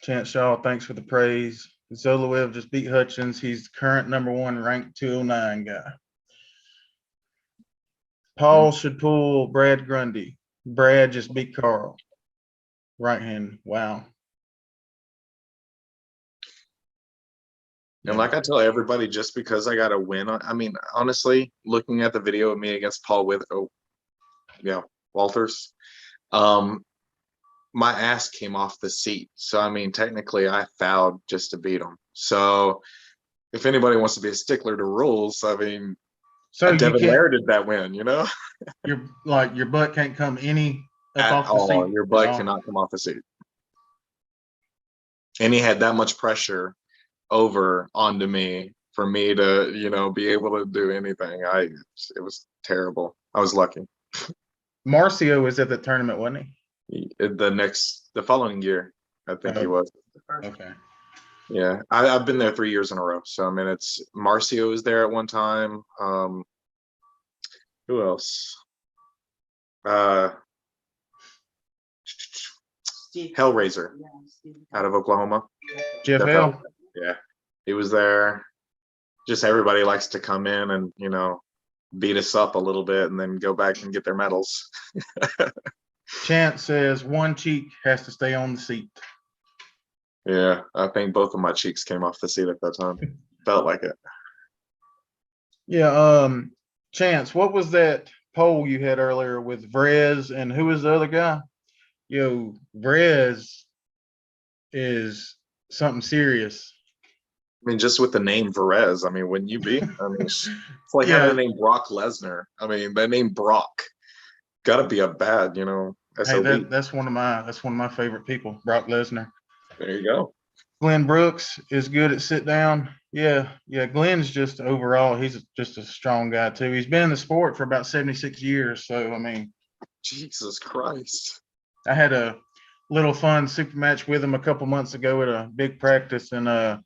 Chance Shaw, thanks for the praise. Zoloev just beat Hutchins. He's the current #1 ranked 209 guy. Paul should pull Brad Grundy. Brad just beat Carl. Right hand. Wow. And like I tell everybody, just because I got a win, I mean, honestly, looking at the video of me against Paul Walters, my ass came off the seat. So, I mean, technically I fouled just to beat him. So if anybody wants to be a stickler to rules, I mean, so Devin Lair did that win, your butt can't come any up at off the all. seat. Your butt cannot come off the seat. And he had that much pressure over onto me for me to, be able to do anything. It was terrible. I was lucky. Marcio was at the tournament, wasn't he? The following year, I think he was. Okay. Yeah, I've been there 3 years in a row. So I mean, it's Marcio was there at one time. Who else? Hellraiser out of Oklahoma. Jeff Hell. Yeah, he was there. Just everybody likes to come in and beat us up a little bit and then go back and get their medals. Chance says one cheek has to stay on the seat. Yeah, I think both of my cheeks came off the seat at that time. Felt like it. Yeah. Chance, what was that poll you had earlier with Vrez and who was the other guy? Vrez is something serious. I mean, just with the name Varez, I mean, wouldn't you be? I mean, it's like having the name Brock Lesnar. I mean, that name Brock got to be a bad, Hey, that's one of my favorite people, Brock Lesnar. There you go. Glenn Brooks is good at sit down. Yeah. Glenn's just overall, he's just a strong guy too. He's been in the sport for about 76 years. So I mean, Jesus Christ. I had a little fun super match with him a couple months ago at a big practice, and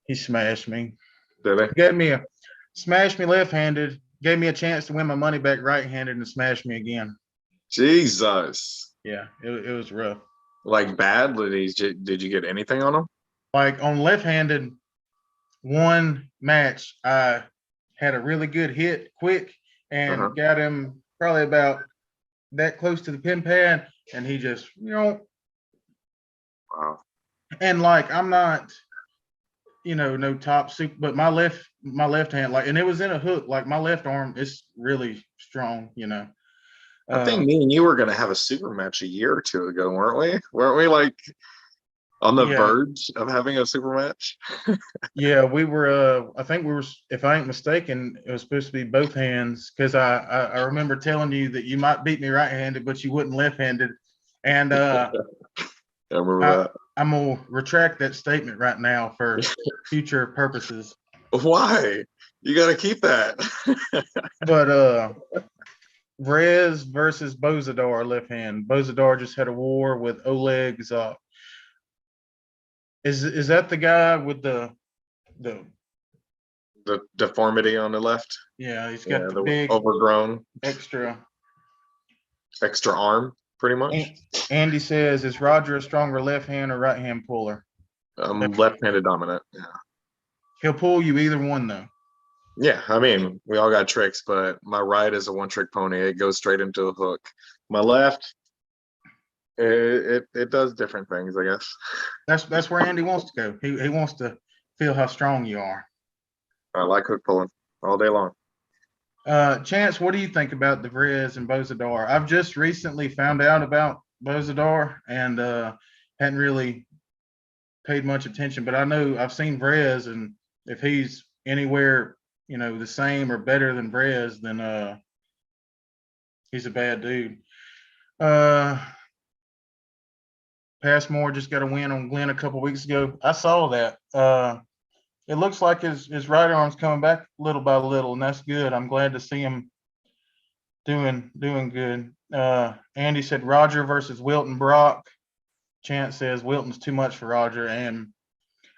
he smashed me. Did he? Smashed me left-handed, gave me a chance to win my money back right-handed, and smashed me again. Jesus. Yeah, it was rough. Like bad? Did you get anything on him? Like on left-handed, one match, I had a really good hit quick and got him probably about that close to the pin pad, and he just, Wow. And like I'm not, no top super, but my left hand, and it was in a hook. Like my left arm is really strong, I think me and you were gonna have a super match a year or two ago, weren't we? Weren't we like on the verge of having a super match? Yeah, we were. I think we were. If I ain't mistaken, it was supposed to be both hands because I remember telling you that you might beat me right-handed, but you wouldn't left-handed. And I remember that. I'm gonna retract that statement right now for future purposes. Why? You got to keep that. But Vrez versus Bozadar left hand. Bozadar just had a war with Oleg's. Is that the guy with the The deformity on the left. yeah, he's got Yeah, the the big overgrown extra. extra arm, pretty much. Andy says, is Roger a stronger left hand or right hand puller? Left-handed dominant. Yeah. He'll pull you either one though. Yeah, I mean, we all got tricks, but my right is a one-trick pony. It goes straight into a hook. My left, it does different things, I guess. That's where Andy wants to go. He wants to feel how strong you are. I like hook pulling all day long. Chance, what do you think about the Vrez and Bozadar? I've just recently found out about Bozadar and hadn't really paid much attention, but I know I've seen Vrez, and if he's anywhere, the same or better than Vrez, then he's a bad dude. Passmore just got a win on Glenn a couple weeks ago. I saw that. It looks like his right arm's coming back little by little, and that's good. I'm glad to see him doing good. Andy said Roger versus Wilton Brock. Chance says Wilton's too much for Roger, and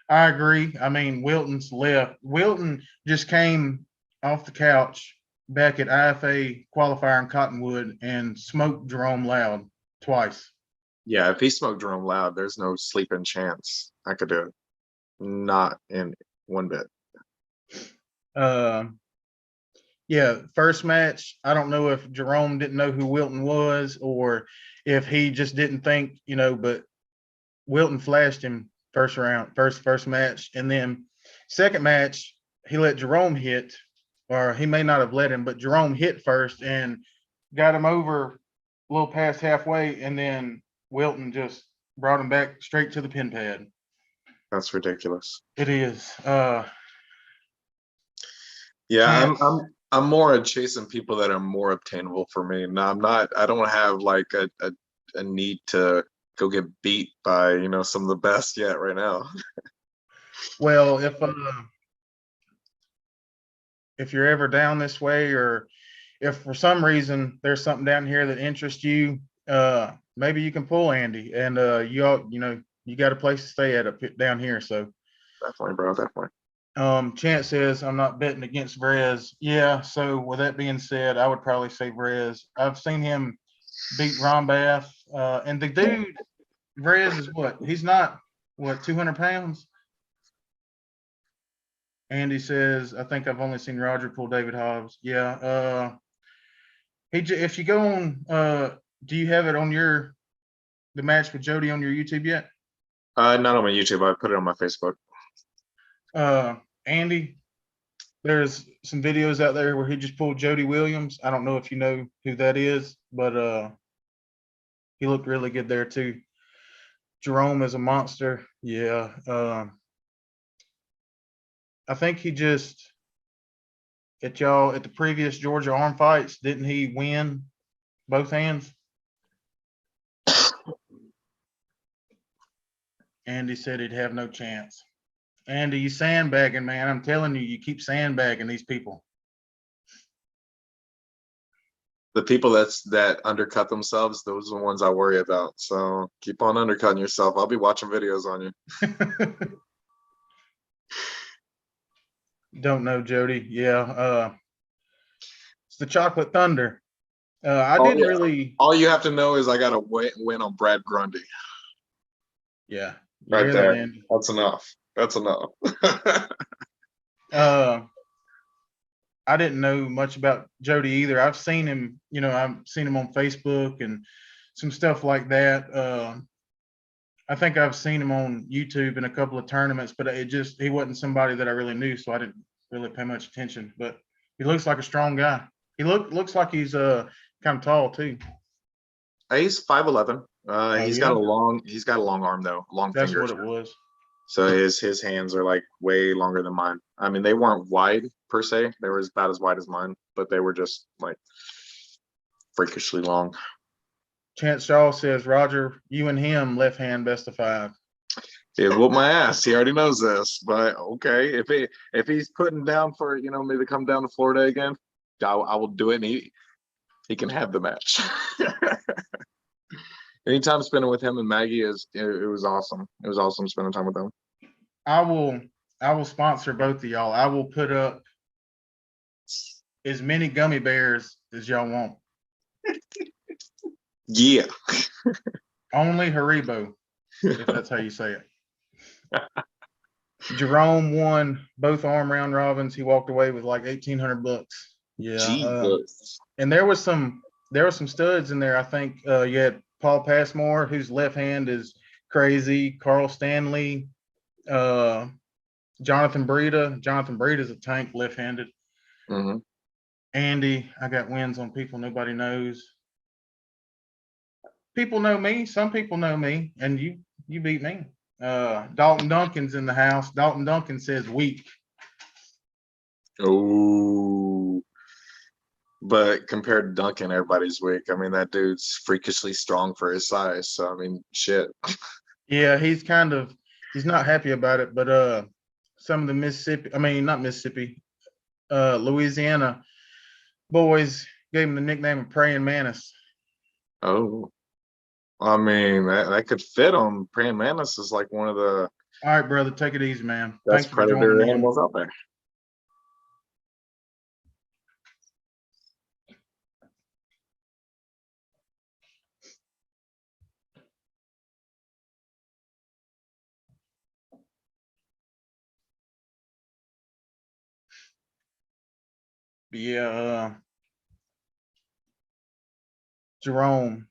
I agree. I mean, Wilton's left. Wilton just came off the couch back at IFA qualifier in Cottonwood and smoked Jerome Loud twice. Yeah, if he smoked Jerome Loud, there's no sleeping chance I could do it. Not in one bit. Yeah, first match, I don't know if Jerome didn't know who Wilton was or if he just didn't think, but Wilton flashed him first round, first match. And then second match, he let Jerome hit, or he may not have let him, but Jerome hit first and got him over a little past halfway. And then Wilton just brought him back straight to the pin pad. That's ridiculous. It is. Yeah, I'm more chasing people that are more obtainable for me. No, I'm not. I don't have like a need to go get beat by some of the best yet right now. Well, if you're ever down this way, or if for some reason there's something down here that interests you, maybe you can pull Andy, and you got a place to stay at up down here. So Definitely, bro. Definitely. Chance says I'm not betting against Vrez. Yeah. So with that being said, I would probably say Vrez. I've seen him beat Ron Bath, and the dude Vrez is what? He's not 200 pounds. Andy says, I think I've only seen Roger pull David Hobbs. Yeah. If you go on, do you have it on the match with Jody on your YouTube yet? Not on my YouTube. I put it on my Facebook. Andy, there's some videos out there where he just pulled Jody Williams. I don't know if you know who that is, but he looked really good there too. Jerome is a monster. Yeah. I think he just at the previous Georgia arm fights, didn't he win both hands? Andy said he'd have no chance. Andy, you sandbagging, man. I'm telling you, you keep sandbagging these people. The people that undercut themselves, those are the ones I worry about. So keep on undercutting yourself. I'll be watching videos on you. Don't know, Jody. Yeah. It's the Chocolate Thunder. I didn't really. All you have to know is I got a win on Brad Grundy. Yeah. Right there. Andy? That's enough. That's enough. I didn't know much about Jody either. I've seen him, I've seen him on Facebook and some stuff like that. I think I've seen him on YouTube in a couple of tournaments, but he wasn't somebody that I really knew, so I didn't really pay much attention. But he looks like a strong guy. He looks like he's kind of tall too. He's 5'11". He's got a long arm though, long fingers. That's what it was. So his hands are like way longer than mine. I mean, they weren't wide per se. They were about as wide as mine, but they were just like freakishly long. Chance Shaw says, Roger, you and him left hand best of 5. He whooped my ass. He already knows this, but okay. If he's putting down for me to come down to Florida again, I will do it. And he can have the match. Anytime spending with him and Maggie it was awesome. It was awesome spending time with them. I will sponsor both of y'all. I will put up as many gummy bears as y'all want. Yeah. Only Haribo, if that's how you say it. Jerome won both arm round robins. He walked away with like $1,800. Yeah. Jesus. And there was some studs in there. I think you had Paul Passmore, whose left hand is crazy. Carl Stanley, Jonathan Breida. Jonathan Breida is a tank left-handed. Mm-hmm. Andy, I got wins on people nobody knows. People know me. Some people know me, and you beat me. Dalton Duncan's in the house. Dalton Duncan says weak. Oh, but compared to Duncan, everybody's weak. I mean, that dude's freakishly strong for his size. So I mean, shit. Yeah, he's not happy about it, but some of the not Mississippi, Louisiana boys gave him the nickname of Praying Mantis. Oh, I mean, that could fit him. Praying mantis is like one of the All right, brother, take it easy, man. best Thanks for joining predator in. animals out there. But yeah, Jerome,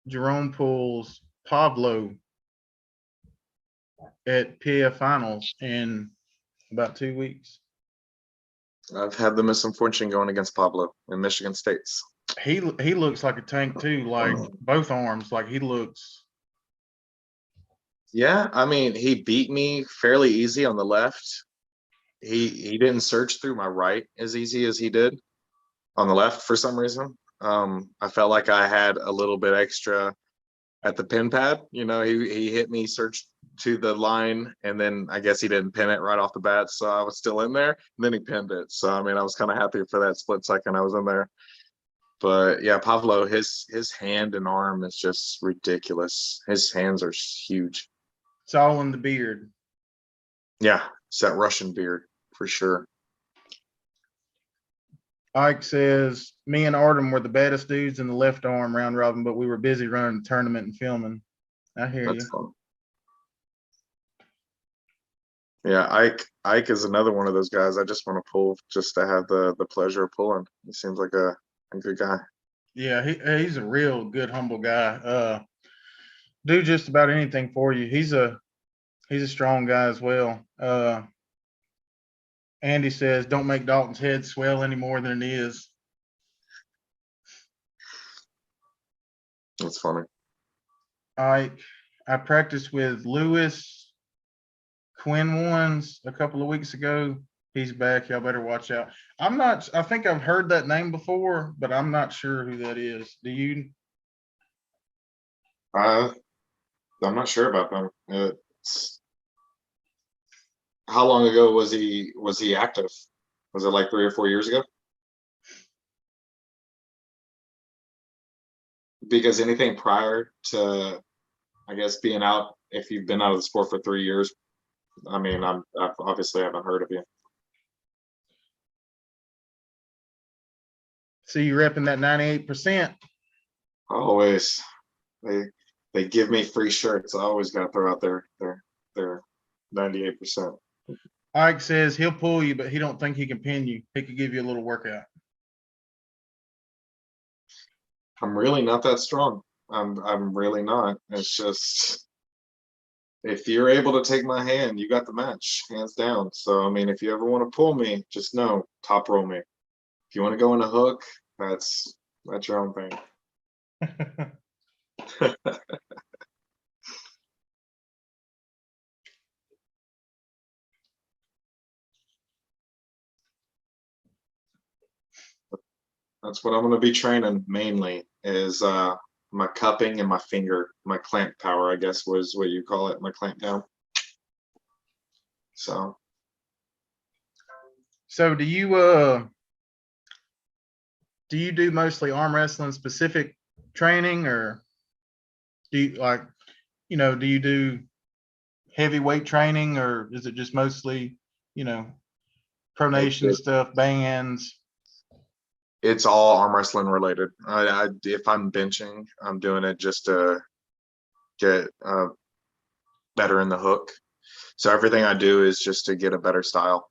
Jerome pulls Pablo at PF Finals in about 2 weeks. I've had the misfortune going against Pablo in Michigan States. He looks like a tank too, like both arms. Like he looks. Yeah, I mean, he beat me fairly easy on the left. He didn't search through my right as easy as he did on the left for some reason. I felt like I had a little bit extra at the pin pad. He hit me, searched to the line, and then I guess he didn't pin it right off the bat, so I was still in there. And then he pinned it. So I mean, I was kind of happy for that split second I was in there. But yeah, Pablo, his hand and arm is just ridiculous. His hands are huge. It's all in the beard. Yeah, it's that Russian beard for sure. Ike says, me and Artem were the baddest dudes in the left arm round robin, but we were busy running the tournament and filming. I hear That's you. fun. Yeah, Ike is another one of those guys I just want to pull just to have the pleasure of pulling. He seems like a good guy. Yeah, he's a real good, humble guy. Do just about anything for you. He's a strong guy as well. Andy says, don't make Dalton's head swell any more than it is. That's funny. I practiced with Lewis Quinn ones a couple of weeks ago. He's back. Y'all better watch out. I think I've heard that name before, but I'm not sure who that is. Do you? I'm not sure about them. How long ago was he active? Was it like 3 or 4 years ago? Because anything prior to, I guess, being out, if you've been out of the sport for 3 years, I mean, I obviously haven't heard of you. See you repping that 98%. Always, they give me free shirts. I always got to throw out their 98%. Ike says he'll pull you, but he don't think he can pin you. He could give you a little workout. I'm really not that strong. I'm really not. It's just, if you're able to take my hand, you got the match, hands down. So I mean, if you ever want to pull me, just know, top roll me. If you want to go in a hook, that's your own thing. That's what I'm going to be training mainly is my cupping and my finger, my clamp power, I guess was what you call it, my clamp down. So So do you do mostly arm wrestling specific training, or do you do you do heavyweight training, or is it just mostly, you know, it's pronation stuff, bands? it's all arm wrestling related. If I'm benching, I'm doing it just to get better in the hook. So everything I do is just to get a better style.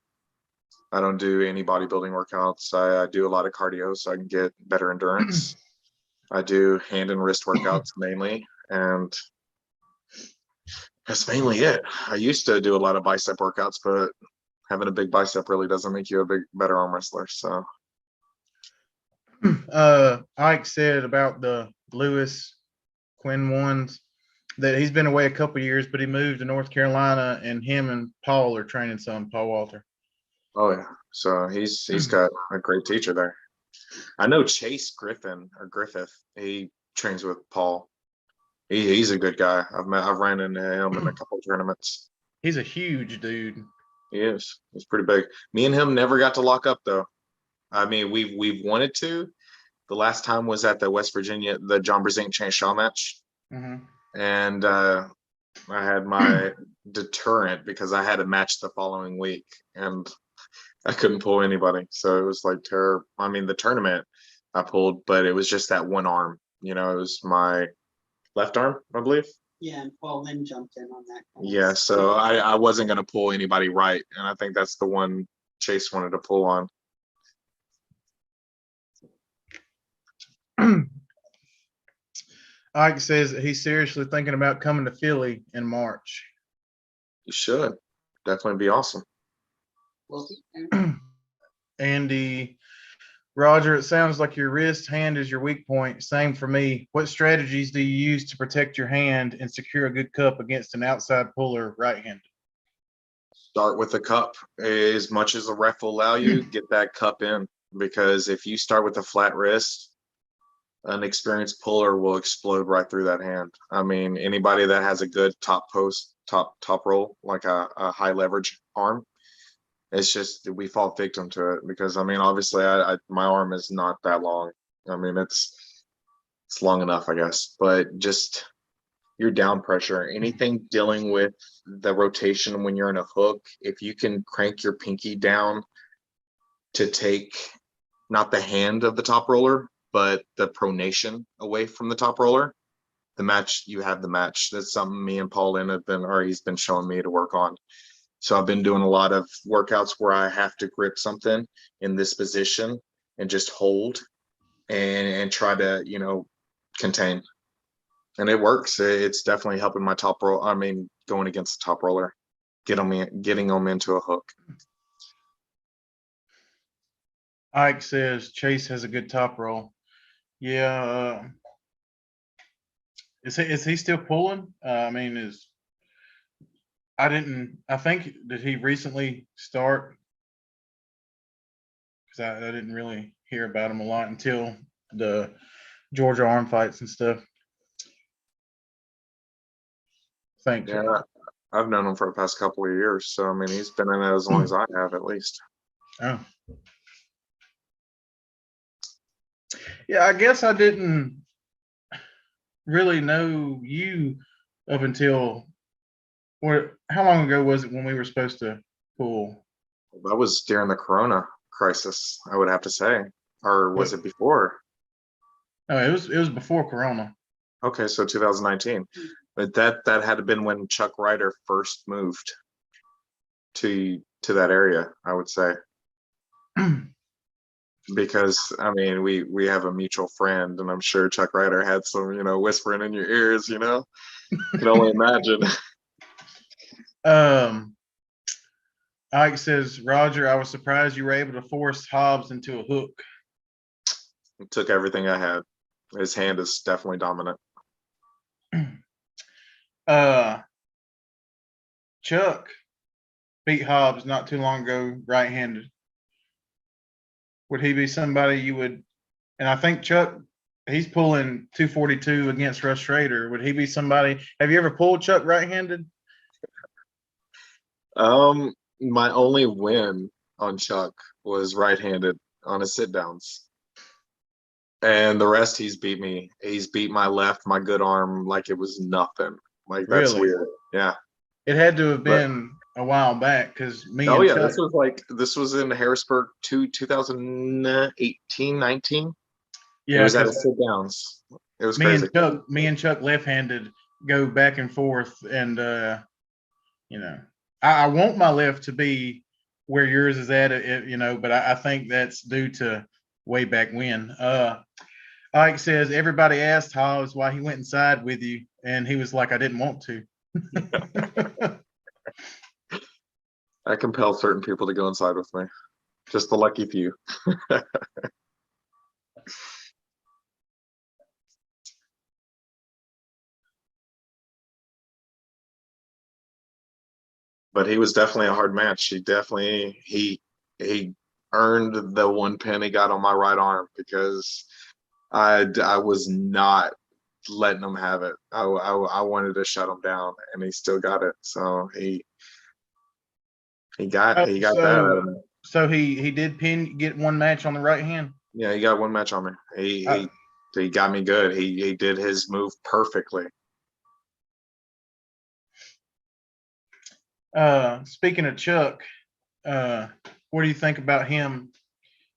I don't do any bodybuilding workouts. I do a lot of cardio so I can get better endurance. I do hand and wrist workouts mainly, and that's mainly it. I used to do a lot of bicep workouts, but having a big bicep really doesn't make you a better arm wrestler. So Ike said about the Lewis Quinn ones that he's been away a couple years, but he moved to North Carolina, and him and Paul are training some, Paul Walter. oh yeah, so he's got a great teacher there. I know Chase Griffin or Griffith. He trains with Paul. He's a good guy. I've ran into him in a couple of tournaments. He's a huge dude. He is. He's pretty big. Me and him never got to lock up though. I mean, we've wanted to. The last time was at the West Virginia, the John Brzenk Chance Shaw match, and I had my deterrent because I had a match the following week, and I couldn't pull anybody. So it was like terrible. I mean, the tournament I pulled, but it was just that one arm. It was my left arm, I believe. Yeah, and Paul Lynn jumped in on that. Yeah, so I wasn't going to pull anybody right. And I think that's the one Chase wanted to pull on. Ike says that he's seriously thinking about coming to Philly in March. You should. Definitely be awesome. Well, Andy, Roger, it sounds like your wrist hand is your weak point. Same for me. What strategies do you use to protect your hand and secure a good cup against an outside puller right-handed? Start with the cup. As much as the ref will allow you, get that cup in. Because if you start with a flat wrist, an experienced puller will explode right through that hand. I mean, anybody that has a good top post, top roll, like a high leverage arm, it's just we fall victim to it. Because I mean, obviously, my arm is not that long. I mean, it's long enough, I guess, but just your down pressure, anything dealing with the rotation when you're in a hook, if you can crank your pinky down to take not the hand of the top roller, but the pronation away from the top roller, you have the match. That's something me and Paul Lynn he's been showing me to work on. So I've been doing a lot of workouts where I have to grip something in this position and just hold and try to, contain. And it works. It's definitely helping my top roll. I mean, going against the top roller, getting them into a hook. Ike says Chase has a good top roll. Yeah. Is he still pulling? I mean, I think, did he recently start? Because I didn't really hear about him a lot until the Georgia arm fights and stuff. Thanks. Yeah, I've known him for the past couple of years. So, I mean, he's been in it as long as I have, at least. Oh. Yeah, I guess I didn't really know you up until how long ago was it when we were supposed to pull? That was during the Corona crisis, I would have to say. Or was it before? No, it was before Corona. Okay, so 2019. But that had to been when Chuck Ryder first moved to that area, I would say. Because I mean, we have a mutual friend, and I'm sure Chuck Ryder had some, whispering in your ears, can only imagine. Ike says, Roger, I was surprised you were able to force Hobbs into a hook. It took everything I had. His hand is definitely dominant. Chuck beat Hobbs not too long ago, right-handed. Would he be somebody you would? And I think Chuck he's pulling 242 against Russ Schrader. Would he be somebody? Have you ever pulled Chuck right-handed? My only win on Chuck was right-handed on his sit-downs. And the rest, he's beat me. He's beat my left, my good arm, like it was nothing. Like, that's Really? weird. Yeah. It had to have But been a while back because me oh and yeah, Chuck. this was in Harrisburg 2018, 19. It Yeah, was at a because sit-downs. It was crazy. me and Chuck left-handed go back and forth, and you know, I want my left to be where yours is at, but I think that's due to way back when. Ike says everybody asked Hobbs why he went inside with you, and he was like, I didn't want to. I compel certain people to go inside with me. Just the lucky few. But he was definitely a hard match. He earned the one pin he got on my right arm because I was not letting him have it. I wanted to shut him down, and he still got it. So he got that out of me. So he did get one match on the right hand. Yeah, he got one match on me. He got me good. He did his move perfectly. Speaking of Chuck, what do you think about him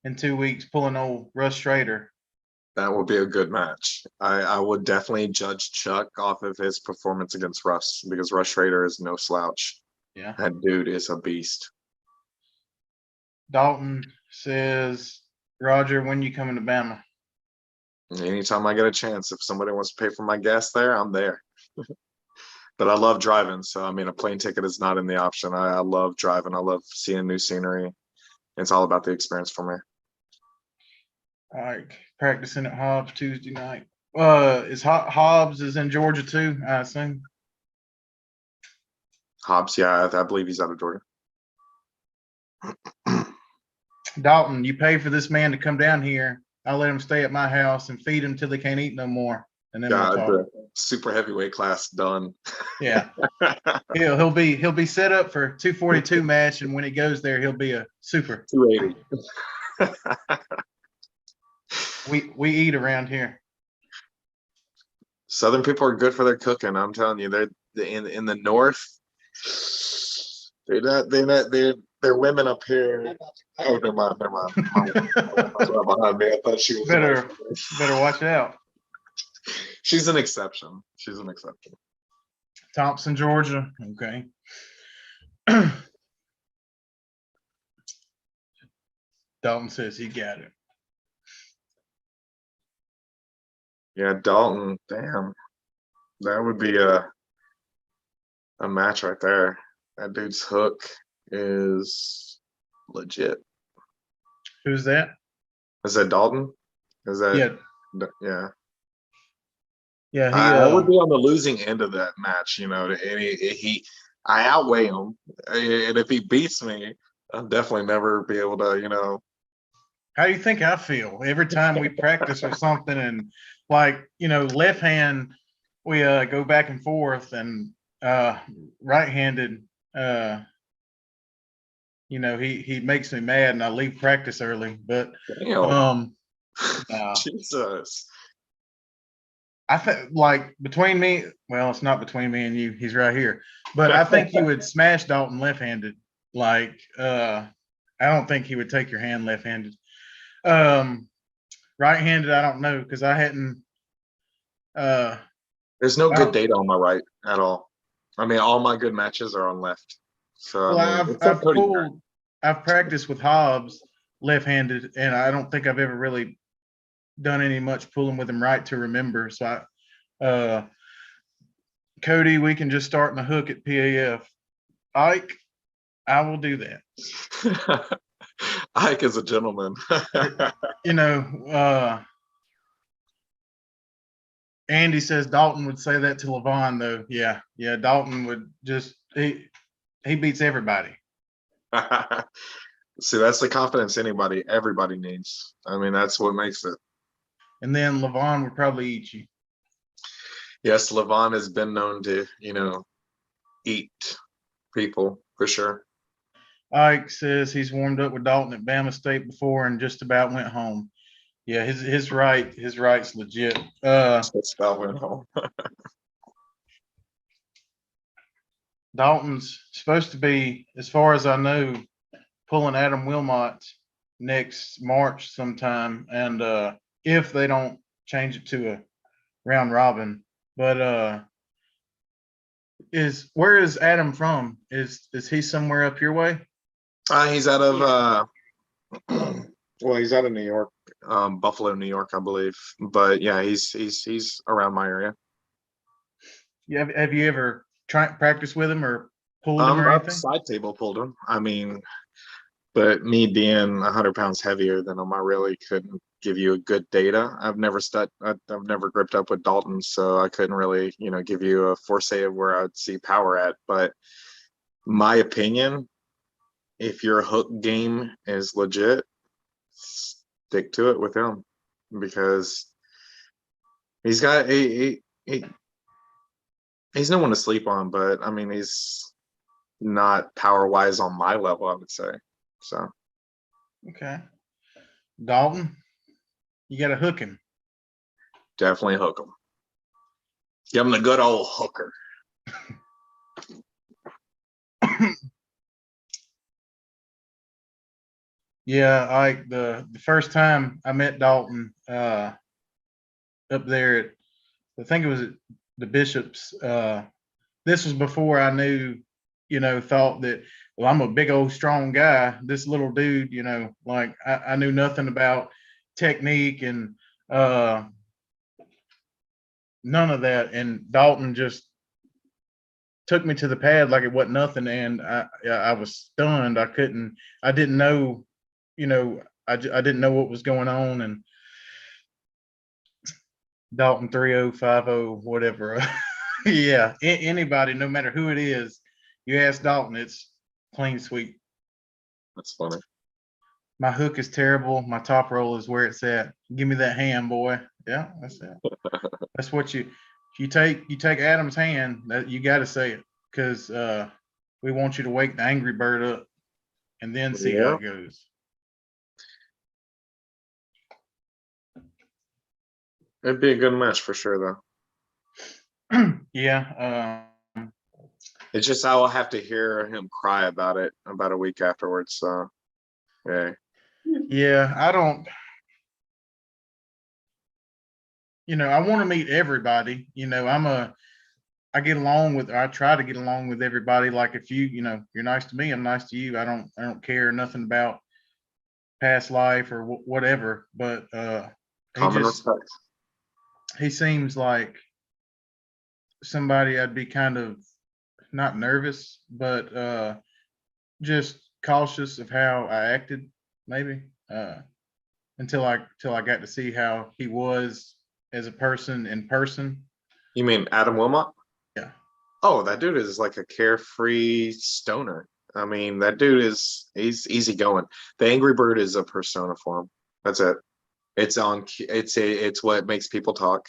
in 2 weeks pulling old Russ Schrader? That would be a good match. I would definitely judge Chuck off of his performance against Russ because Russ Schrader is no slouch. Yeah. That dude is a beast. Dalton says, Roger, when you coming to Bama? Anytime I get a chance, if somebody wants to pay for my gas there, I'm there. But I love driving. So, I mean, a plane ticket is not in the option. I love driving. I love seeing new scenery. It's all about the experience for me. All right. Practicing at Hobbs Tuesday night. Hobbs is in Georgia too, I assume. Hobbs, yeah, I believe he's out of Georgia. Dalton, you pay for this man to come down here. I'll let him stay at my house and feed him till they can't eat no more. And then we'll talk. The super heavyweight class done. Yeah. he'll be set up for 242 match, and when he goes there, he'll be a super 280. We eat around here. Southern people are good for their cooking. I'm telling you, they're in the north. They're women up here. Oh, never mind. Behind me. I thought she was better watch out. She's an exception. Thompson, Georgia. Okay. Dalton says he got it. Yeah, Dalton. Damn, that would be a match right there. That dude's hook is legit. Who's that? Is that Dalton? Is that yeah? Yeah, I would be on the losing end of that match, and I outweigh him, and if he beats me, I'll definitely never be able to, How do you think I feel every time we practice or something, and left hand, we go back and forth, and right-handed, he makes me mad, and I leave practice early. But Jesus. I think between me, well, it's not between me and you. He's right here. But I think you would smash Dalton left-handed. I don't think he would take your hand left-handed. Right-handed, I don't know because I hadn't. There's no good data on my right at all. I mean, all my good matches are on left. So I've practiced with Hobbs left-handed, and I don't think I've ever really done any much pulling with him right to remember. So Cody, we can just start in the hook at PAF. Ike, I will do that. Ike is a gentleman. Andy says Dalton would say that to Levon, though. Yeah, Dalton would just he beats everybody. See, that's the confidence everybody needs. I mean, that's what makes it. and then Levon would probably eat you. Yes, Levon has been known to, eat people for sure. Ike says he's warmed up with Dalton at Bama State before and just about went home. Yeah, his right's legit. It's about went home. Dalton's supposed to be, as far as I know, pulling Adam Wilmot next March sometime, and if they don't change it to a round robin. But where is Adam from? Is he somewhere up your way? He's out of well, he's out of New York, Buffalo, New York, I believe. But yeah, he's around my area. Yeah, have you ever tried practice with him or pulled him or I've anything? side table pulled him. I mean, but me being 100 pounds heavier than him, I really couldn't give you a good data. I've never gripped up with Dalton, so I couldn't really, give you a foresight of where I'd see power at. But my opinion, if your hook game is legit, stick to it with him, because he's got he's no one to sleep on. But I mean, he's not power wise on my level, I would say. So Okay. Dalton, you got to hook him. definitely hook him. Give him the good old hooker. Yeah, the first time I met Dalton up there at, I think it was at the Bishops. This was before I knew, thought that, well, I'm a big old strong guy. This little dude, like I knew nothing about technique and none of that. And Dalton just took me to the pad like it wasn't nothing, and I was stunned. I didn't know, I didn't know what was going on. And Dalton 3050, whatever. Yeah, anybody, no matter who it is, you ask Dalton, it's clean sweep. That's funny. My hook is terrible. My top roll is where it's at. Give me that hand, boy. Yeah, that's it. That's what you take Adam's hand. That you got to say it, because we want you to wake the angry bird up and then see how it goes. It'd be a good match for sure, though. Yeah. It's just I will have to hear him cry about it about a week afterwards. So, yeah. Yeah, I don't. I want to meet everybody. I get along with, I try to get along with everybody. Like if you're nice to me, I'm nice to you. I don't care nothing about past life or whatever. But Common respect. He seems like somebody I'd be kind of not nervous, but just cautious of how I acted, maybe until I got to see how he was as a person in person. You mean Adam Wilmot? Yeah. Oh, that dude is like a carefree stoner. I mean, that dude he's easygoing. The Angry Bird is a persona for him. That's it. It's what makes people talk.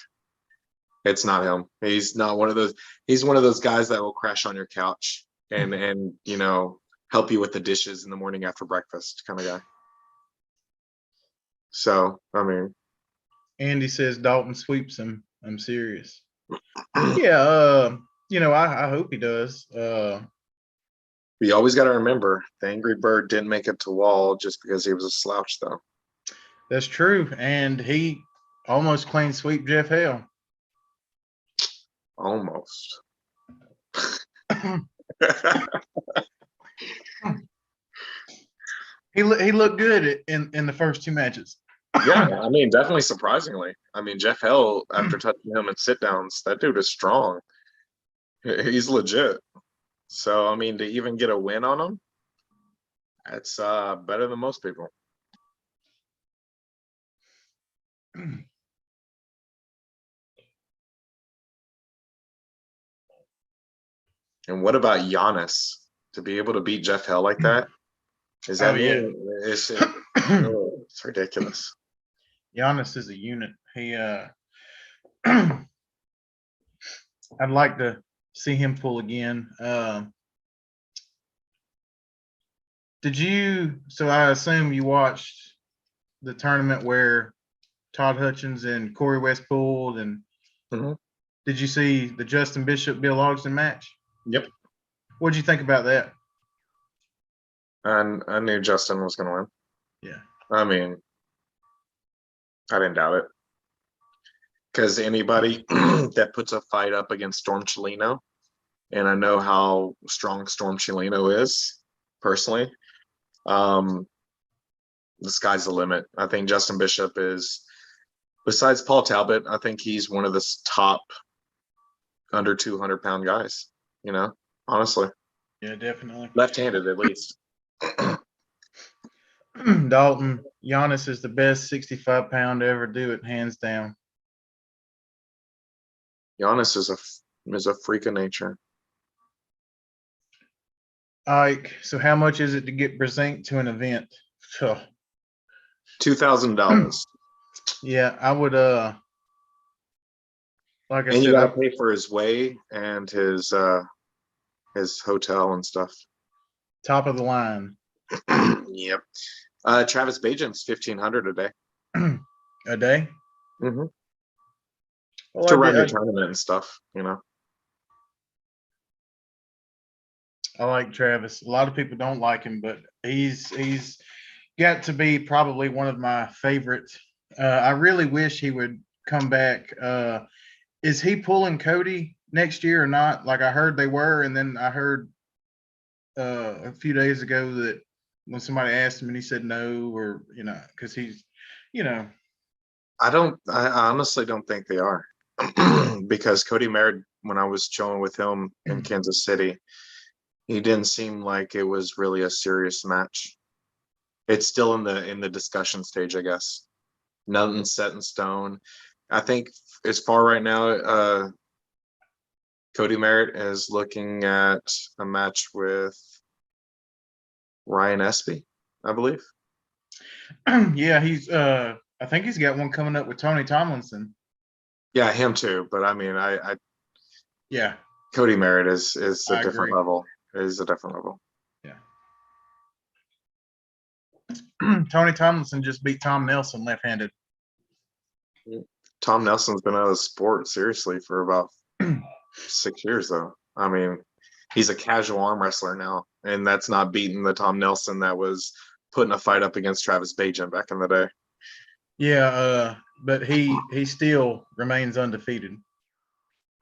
It's not him. He's not one of those. He's one of those guys that will crash on your couch and help you with the dishes in the morning after breakfast kind of guy. So, I mean, Andy says Dalton sweeps him. I'm serious. Yeah, I hope he does. We always got to remember the Angry Bird didn't make it to Wall just because he was a slouch, though. That's true, and he almost clean sweep Jeff Hale. Almost. He looked good in the first two matches. Yeah, I mean, definitely surprisingly. I mean, Jeff Hell, after touching him in sit downs, that dude is strong. He's legit. So, I mean, to even get a win on him, that's better than most people. And what about Giannis? To be able to beat Jeff Hell like that? Is that it's ridiculous. Giannis is a unit. I'd like to see him pull again. So I assume you watched the tournament where Todd Hutchins and Corey West pulled, and Mhm. did you see the Justin Bishop Bill Ogden match? Yep. What'd you think about that? And I knew Justin was going to win. Yeah. I mean, I didn't doubt it. Because anybody that puts a fight up against Storm Chileno, and I know how strong Storm Chileno is personally, the sky's the limit. I think Justin Bishop is, besides Paul Talbot, I think he's one of the top under 200-pound guys, honestly. Yeah, definitely. Left-handed, at least. Dalton, Giannis is the best 65-pound to ever do it, hands down. Giannis is a freak of nature. Ike, so how much is it to get Brezink to an event? Oh, $2,000. yeah, I would like I And you said, gotta pay for his way and his hotel and stuff. top of the line. Yep. Travis Bajan's $1,500 a day. A day? Mm-hmm. Well, To run your tournament and stuff, I like Travis. A lot of people don't like him, but he's got to be probably one of my favorites. I really wish he would come back. Is he pulling Cody next year or not? Like I heard they were, and then I heard a few days ago that when somebody asked him and he said no, or because he's, I honestly don't think they are. Because Cody Merritt, when I was chilling with him in Kansas City, he didn't seem like it was really a serious match. It's still in the discussion stage, I guess. Nothing's set in stone. I think as far right now, Cody Merritt is looking at a match with Ryan Espy, I believe. yeah, he's. I think he's got one coming up with Tony Tomlinson. Yeah, him too. But I mean, I Yeah, Cody Merritt is a I different agree. level. Is a different level. Yeah. Tony Tomlinson just beat Tom Nelson left-handed. Tom Nelson's been out of the sport seriously for about 6 years, though. I mean, he's a casual arm wrestler now, and that's not beating the Tom Nelson that was putting a fight up against Travis Bajan back in the day. Yeah, but he still remains undefeated.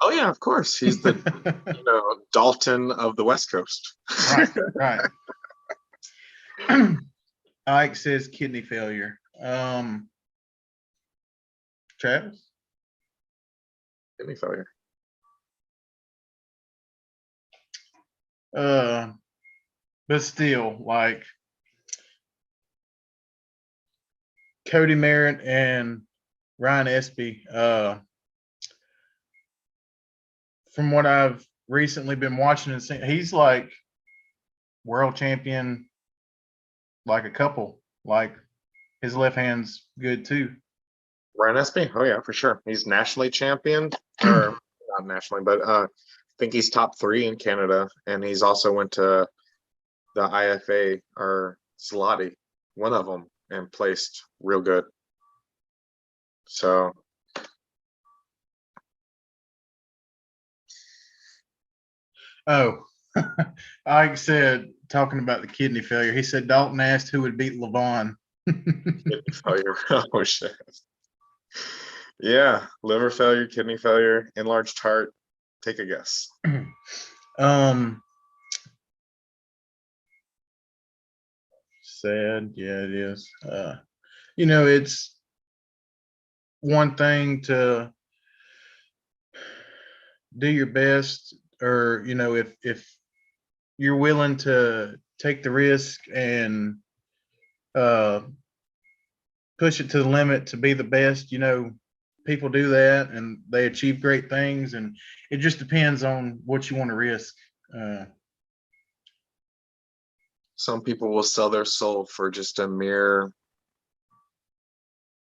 Oh yeah, of course. He's the Dalton of the West Coast. Right. Ike says kidney failure. Travis? Kidney failure. But still, like Cody Merritt and Ryan Espy, from what I've recently been watching and seeing, he's like world champion, like a couple. Like his left hand's good too. Ryan Espy? Oh yeah, for sure. He's nationally championed, or not nationally, but I think he's top 3 in Canada, and he's also went to the IFA or Salati, one of them, and placed real good. So Ike said, talking about the kidney failure, he said Dalton asked who would beat Levon. kidney failure. Oh shit. Yeah, liver failure, kidney failure, enlarged heart. Take a guess. Sad. Yeah, it is. It's one thing to do your best, or if you're willing to take the risk and push it to the limit to be the best, people do that and they achieve great things, and it just depends on what you want to risk. Some people will sell their soul for just a mere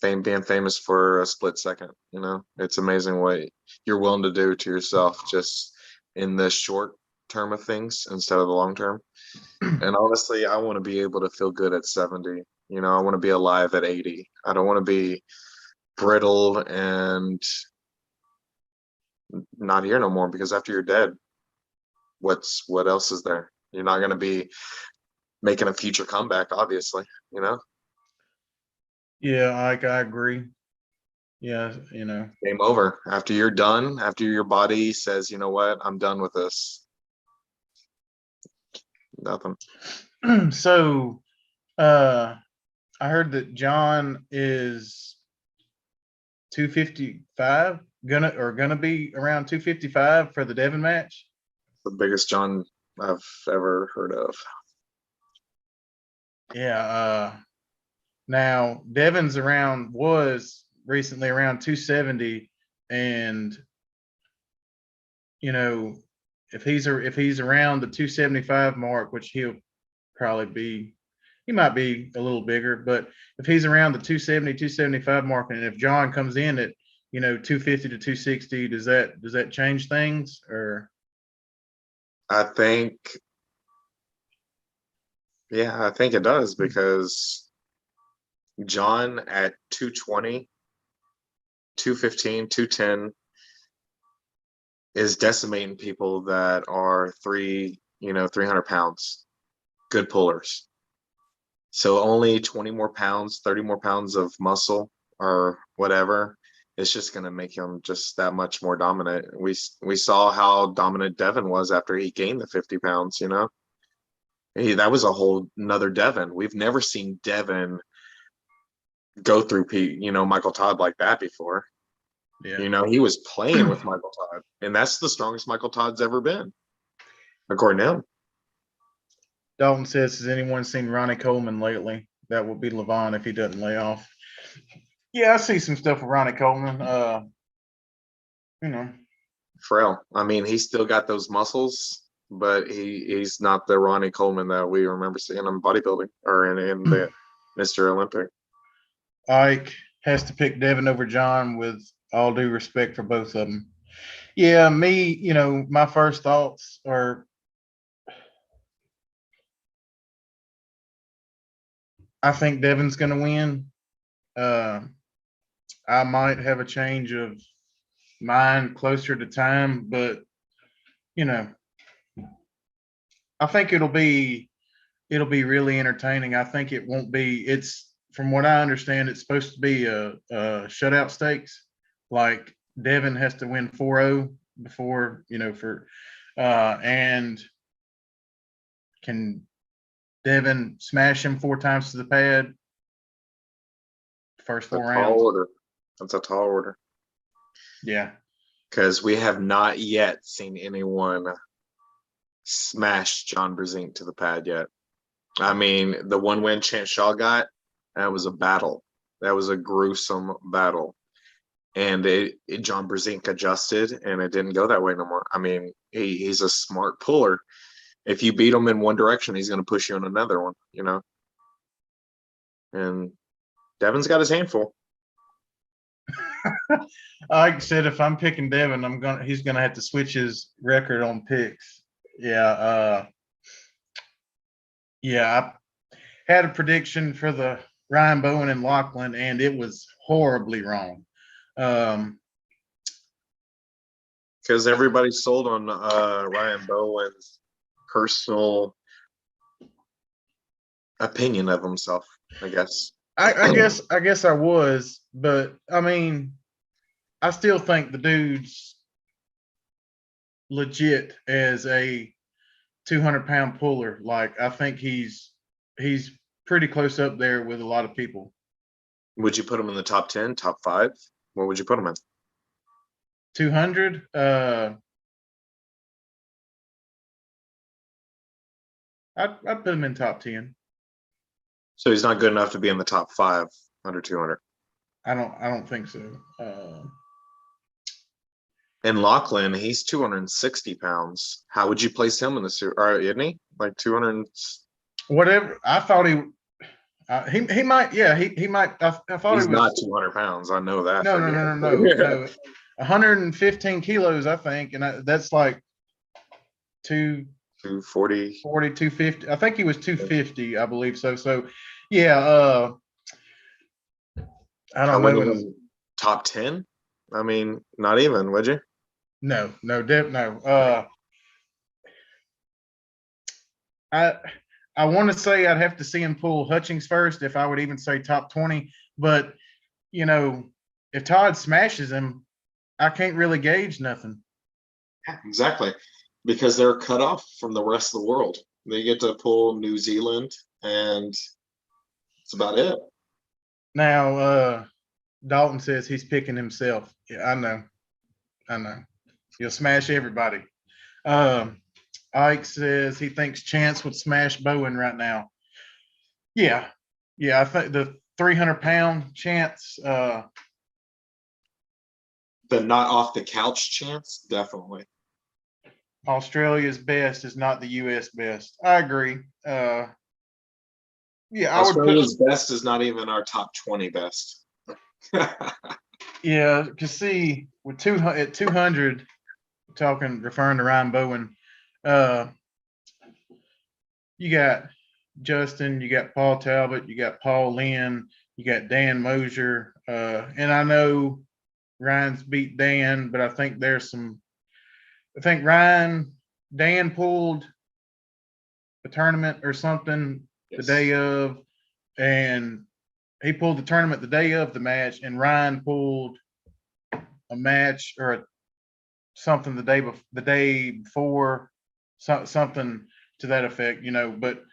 being famous for a split second. You know, it's amazing what you're willing to do to yourself just in the short term of things instead of the long term. And honestly, I want to be able to feel good at 70. You know, I want to be alive at 80. I don't want to be brittle and not here no more, because after you're dead, what else is there? You're not going to be making a future comeback, obviously, you know? Yeah, I agree. Yeah, Game over. After you're done, after your body says, you know what, I'm done with this. Nothing. So, uh, I heard that John is 255, gonna be around 255 for the Devon match. The biggest John I've ever heard of. Yeah. Now Devon's was recently around 270, and if he's around the 275 mark, which he'll probably be, he might be a little bigger, but if he's around the 270, 275 mark, and if John comes in at 250 to 260, does that change things? Or I think, yeah, I think it does, because John at 220, 215, 210 is decimating people that are 300 pounds, good pullers. So only 20 more pounds, 30 more pounds of muscle or whatever, it's just going to make him just that much more dominant. We saw how dominant Devin was after he gained the 50 pounds, you know? That was a whole nother Devin. We've never seen Devin go through Michael Todd like that before. yeah, You know, he was playing with Michael Todd, and that's the strongest Michael Todd's ever been, according to him. Dalton says, has anyone seen Ronnie Coleman lately? That would be Levon if he doesn't lay off. Yeah, I see some stuff with Ronnie Coleman. Frail. I mean, he's still got those muscles, but he's not the Ronnie Coleman that we remember seeing in bodybuilding or in the Mr. Olympic. Ike has to pick Devin over John, with all due respect for both of them. Yeah, me, my first thoughts are, I think Devin's going to win. I might have a change of mind closer to time, but I think it'll be really entertaining. I think it won't be. It's, from what I understand, it's supposed to be a shutout stakes. Like Devin has to win 4-0 before, and can Devin smash him 4 times to the pad first 4 rounds? Order. That's a tall order. Yeah. Because we have not yet seen anyone smash John Brzezinski to the pad yet. I mean, the one win Chance Shaw got, that was a battle. That was a gruesome battle. And John Brzezinski adjusted, and it didn't go that way no more. I mean, he's a smart puller. If you beat him in one direction, he's going to push you in another one, you know? And Devin's got his handful. Like I said, if I'm picking Devin, he's gonna have to switch his record on picks. Yeah, I had a prediction for the Ryan Bowen and Lachlan, and it was horribly wrong. Because everybody sold on Ryan Bowen's personal opinion of himself, I guess. I guess I was, but I mean, I still think the dude's legit as a 200-pound puller. Like, I think he's pretty close up there with a lot of people. Would you put him in the top 10, top 5? What would you put him in? 200? I'd put him in top 10. So he's not good enough to be in the top 5 under 200. I don't think so. And Lachlan, he's 260 pounds. How would you place him in the suit? Or isn't he like 200? Whatever. I thought He might. Yeah, he might. I thought He's he was not 200 pounds. I know that. no, for no, no, damn no, no, sure. no. 115 kilos, I think, and that's like 240. 240, 250. I think he was 250, I believe so. So, yeah, I I don't wouldn't know. even top 10. I mean, not even, would you? No, no, no. I I want to say I'd have to see him pull Hutchings first if I would even say top 20. But you know, if Todd smashes him, I can't really gauge nothing. Yeah, exactly. Because they're cut off from the rest of the world. They get to pull New Zealand, and that's about it. Now, Dalton says he's picking himself. Yeah, I know. I know. He'll smash everybody. Um, Ike says he thinks Chance would smash Bowen right now. Yeah. Yeah, I think the 300-pound Chance, The not off the couch chance, definitely. Australia's best is not the US best. I agree. Yeah, I would put Australia's best is not even our top 20 best. yeah, cause see with 200 at 200, referring to Ryan Bowen, uh, you got Justin, you got Paul Talbot, you got Paul Lynn, you got Dan Mosier, and I know Ryan's beat Dan, but I think there's some. I think Dan pulled the tournament or something the Yes. day of, and he pulled the tournament the day of the match, and Ryan pulled a match or something the day before, something to that effect, But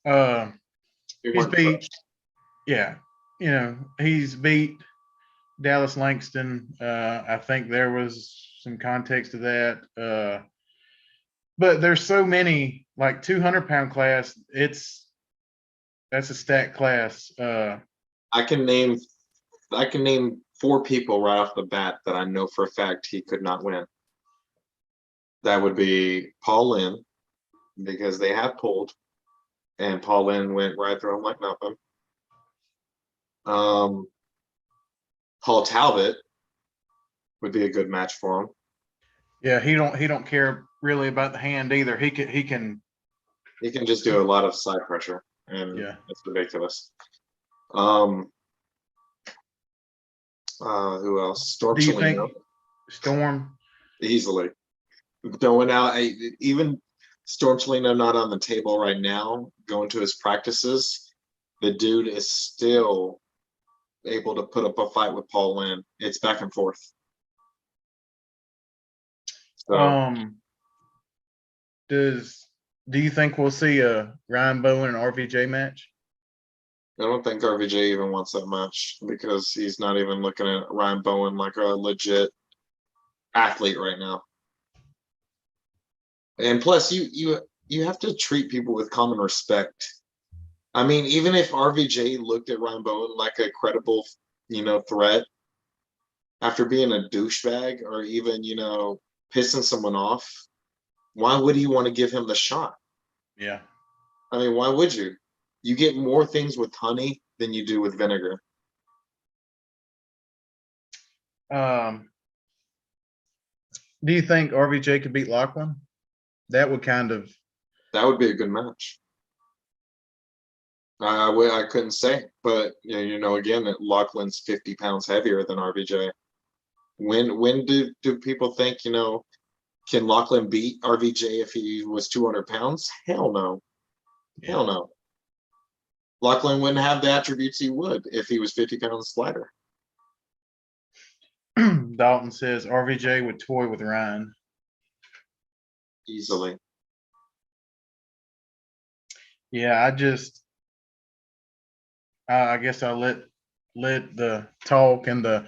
We he's weren't beat, fresh. yeah, he's beat Dallas Langston. I think there was some context to that. But there's so many, like 200-pound class. That's a stacked class. I can name four people right off the bat that I know for a fact he could not win. That would be Paul Lynn, because they have pulled, and Paul Lynn went right through him like nothing. Paul Talbot would be a good match for him. Yeah, he don't care really about the hand either. He can. He can just do a lot of side pressure, and Yeah. it's ridiculous. Who else? Storm Do you Chelino, think Storm? easily. Going out, even Storm Chelino not on the table right now, going to his practices, the dude is still able to put up a fight with Paul Lynn. It's back and forth. So Do you think we'll see a Ryan Bowen and RVJ match? I don't think RVJ even wants that match, because he's not even looking at Ryan Bowen like a legit athlete right now. And plus, you have to treat people with common respect. I mean, even if RVJ looked at Ryan Bowen like a credible, threat, after being a douchebag or even, pissing someone off, why would you want to give him the shot? Yeah. I mean, why would you? You get more things with honey than you do with vinegar. Do you think RVJ could beat Lachlan? That would kind of. That would be a good match. I couldn't say, but again, that Lachlan's 50 pounds heavier than RVJ. When do people think, can Lachlan beat RVJ if he was 200 pounds? Hell no. Yeah. Hell no. Lachlan wouldn't have the attributes he would if he was 50 pounds lighter. Dalton says RVJ would toy with Ryan. Easily. Yeah, I guess I let the talk and the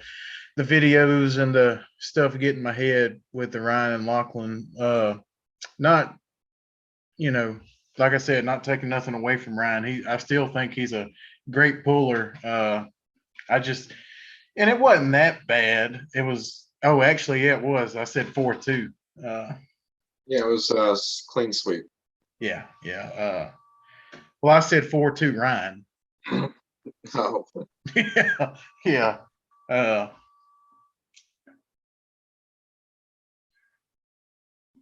videos and the stuff get in my head with the Ryan and Lachlan. Not, like I said, not taking nothing away from Ryan. I still think he's a great puller. And it wasn't that bad. It was. Oh, actually, yeah, it was. I said 4-2. Yeah, it was clean sweep. Yeah. Well, I said 4-2 Ryan. Oh, Yeah, yeah.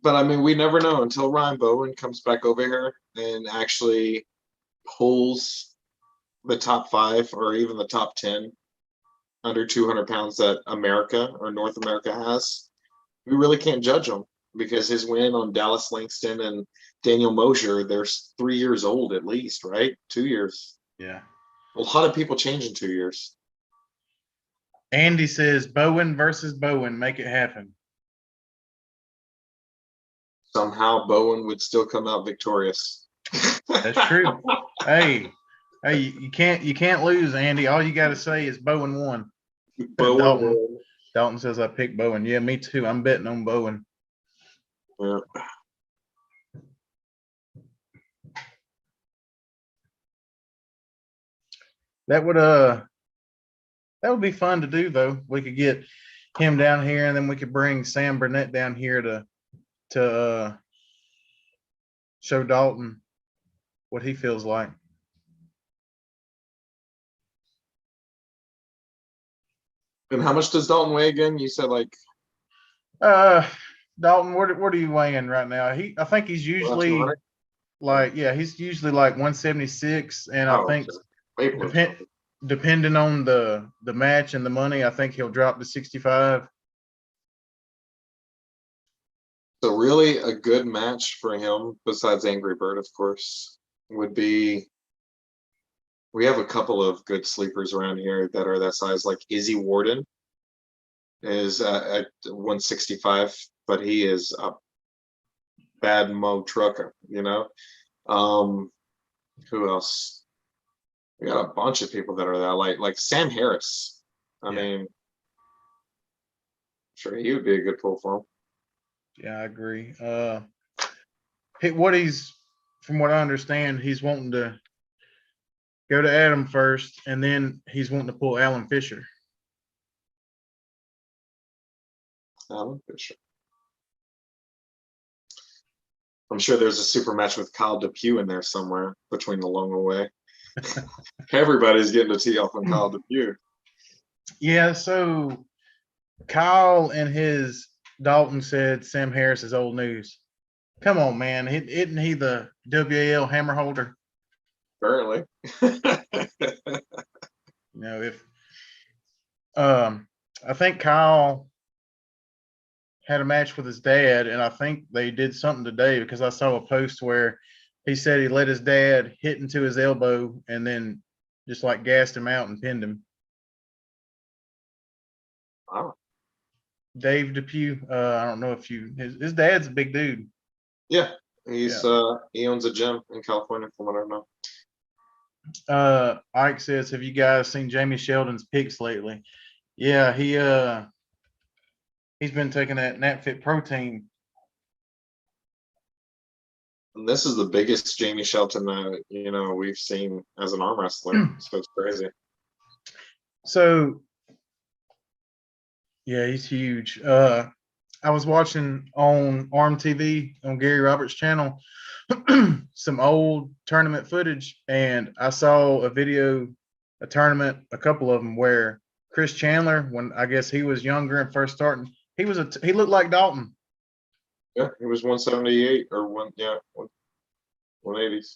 but I mean, we never know until Ryan Bowen comes back over here and actually pulls the top 5 or even the top 10 under 200 pounds that America or North America has. We really can't judge him because his win on Dallas Langston and Daniel Mosher, they're 3 years old at least, right? 2 years. Yeah. A lot of people change in 2 years. Andy says Bowen versus Bowen, make it happen. Somehow Bowen would still come out victorious. That's true. Hey, you can't lose, Andy. All you got to say is Bowen won. Bowen Dalton. won. Dalton says I picked Bowen. Yeah, me too. I'm betting on Bowen. Yeah. That would be fun to do though. We could get him down here, and then we could bring Sam Burnett down here to show Dalton what he feels like. And how much does Dalton weigh again? You said like Dalton, what are you weighing right now? I think he's usually 200? he's usually like 176, and I Oh, think okay. Way below 200. depending on the match and the money, I think he'll drop to 65. So really a good match for him, besides Angry Bird, of course, would be we have a couple of good sleepers around here that are that size, like Izzy Warden is at 165, but he is a bad mo trucker, you know. Who else? We got a bunch of people that are that like Sam Harris. I Yeah. mean, sure he would be a good pull for him. Yeah, I agree. From what I understand, he's wanting to go to Adam first, and then he's wanting to pull Alan Fisher. Alan Fisher. I'm sure there's a super match with Kyle DePew in there somewhere between the long away. Everybody's getting a tee off on Kyle DePew. Yeah, so Kyle and his Dalton said Sam Harris is old news. Come on, man. Isn't he the WAL hammer holder? Apparently. You know, if I think Kyle had a match with his dad, and I think they did something today because I saw a post where he said he let his dad hit into his elbow and then just like gassed him out and pinned him. Wow. Dave DePew, I don't know if his dad's a big dude. Yeah, he owns a gym in California, from what I know. Ike says, have you guys seen Jamie Sheldon's pics lately? Yeah, he's been taking that NatFit protein. And this is the biggest Jamie Shelton we've seen as an arm wrestler. So it's crazy. So yeah, he's huge. I was watching on Arm TV on Gary Roberts' channel some old tournament footage, and I saw a tournament, a couple of them, where Chris Chandler, when I guess he was younger and first starting, he looked like Dalton. Yeah, he was 178 or 180s.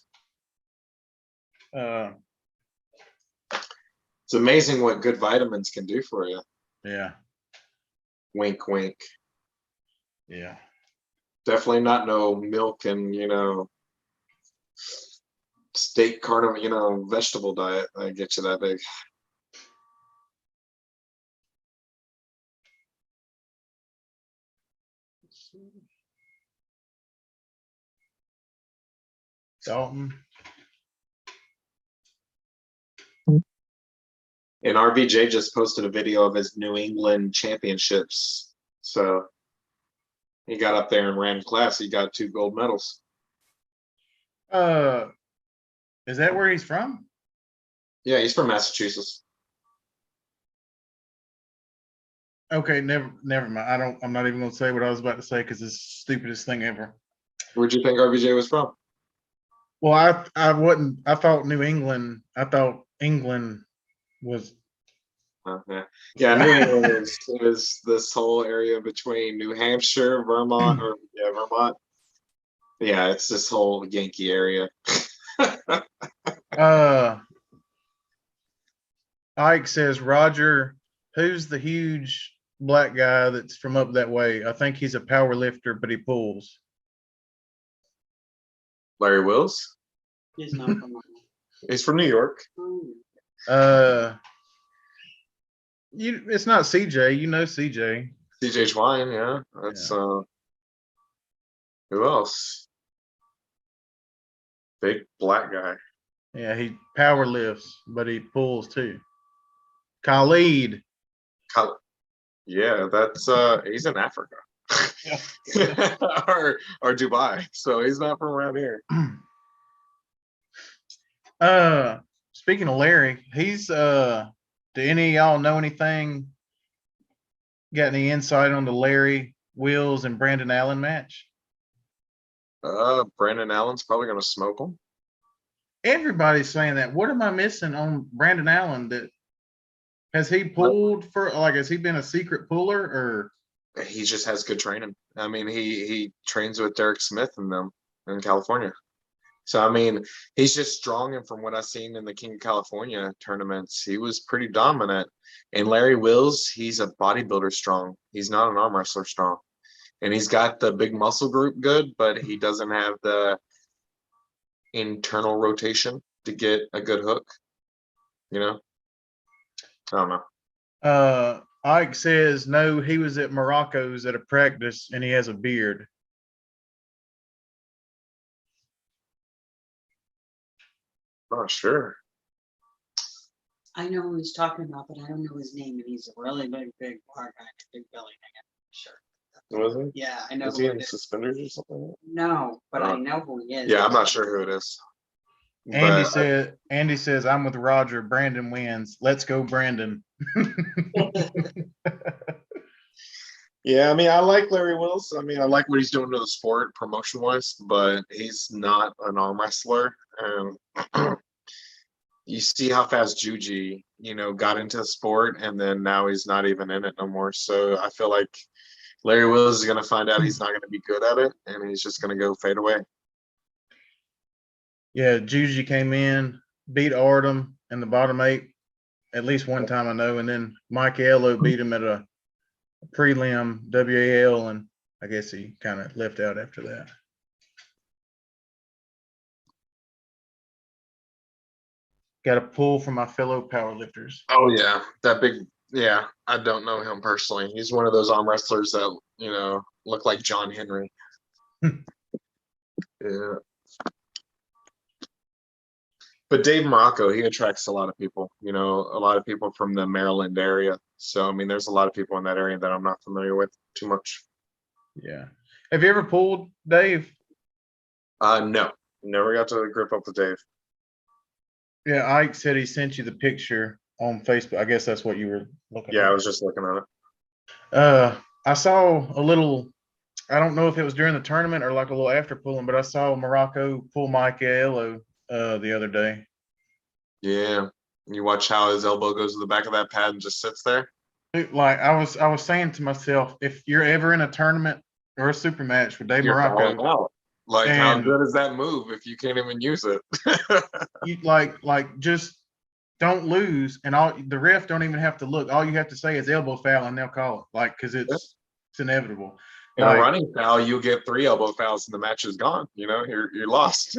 It's amazing what good vitamins can do for you. Yeah. Wink, wink. Yeah. Definitely not no milk and steak, carnivore, vegetable diet that get you that big. Dalton. And RVJ just posted a video of his New England championships. So he got up there and ran class. He got 2 gold medals. Is that where he's from? Yeah, he's from Massachusetts. Okay, never mind. I'm not even gonna say what I was about to say because it's the stupidest thing ever. Where'd you think RVJ was from? Well, I wouldn't. I thought New England. I thought England was. Yeah, New England is this whole area between New Hampshire, Vermont, or yeah, Vermont. Yeah, it's this whole Yankee area. Uh, Ike says, Roger, who's the huge black guy that's from up that way? I think he's a power lifter, but he pulls. Larry Wills. He's not from. He's from New York. Uh, it's not CJ. You know CJ. CJ Twine, yeah. That's who else? Big black guy. Yeah, he power lifts, but he pulls too. Khalid. Yeah, that's he's in Africa. Yeah. or Dubai. So he's not from around here. Speaking of Larry, he's do any of y'all know anything? Got any insight on the Larry Wills and Brandon Allen match? Brandon Allen's probably gonna smoke him. Everybody's saying that. What am I missing on Brandon Allen? That has he pulled for, like, has he been a secret puller, or he just has good training? I mean, he trains with Derek Smith and them in California. So I mean, he's just strong, and from what I've seen in the King of California tournaments, he was pretty dominant. And Larry Wills, he's a bodybuilder strong. He's not an arm wrestler strong. And he's got the big muscle group good, but he doesn't have the internal rotation to get a good hook. You know? I don't know. Ike says no, he was at Morocco's at a practice and he has a beard. Not sure. I know who he's talking about, but I don't know his name, and he's a really big black guy, big belly man. Sure. Was he? Yeah, I know. Was he in suspenders or something? No, but I know who he is. Yeah, I'm not sure who it is. Andy says I'm with Roger. Brandon wins. Let's go, Brandon. Yeah, I mean, I like Larry Wills. I mean, I like what he's doing to the sport promotion wise, but he's not an arm wrestler. And you see how fast Juji, got into the sport, and then now he's not even in it no more. So I feel like Larry Wills is going to find out he's not going to be good at it, and he's just going to go fade away. Yeah, Juji came in, beat Artem in the bottom 8 at least one time, I know, and then Mike Ello beat him at a prelim WAL, and I guess he kind of left out after that. Got a pull from my fellow powerlifters. Oh yeah, that big. Yeah, I don't know him personally. He's one of those arm wrestlers that look like John Henry. Yeah. But Dave Morocco, he attracts a lot of people. A lot of people from the Maryland area. So I mean, there's a lot of people in that area that I'm not familiar with too much. Yeah. Have you ever pulled, Dave? No, never got to grip up with Dave. Yeah, Ike said he sent you the picture on Facebook. I guess that's what you were looking at. Yeah, I was just looking at it. I saw a little, I don't know if it was during the tournament or like a little after pulling, but I saw Morocco pull Mike Ello the other day. Yeah. You watch how his elbow goes to the back of that pad and just sits there? Like I was saying to myself, if you're ever in a tournament or a super match with Dave Morocco, out. Like, how good is that move if you can't even use it? You like just don't lose, and all the ref don't even have to look. All you have to say is elbow foul, and they'll call it, like, because it's inevitable. In a running foul, you get 3 elbow fouls, and the match is gone. You're lost.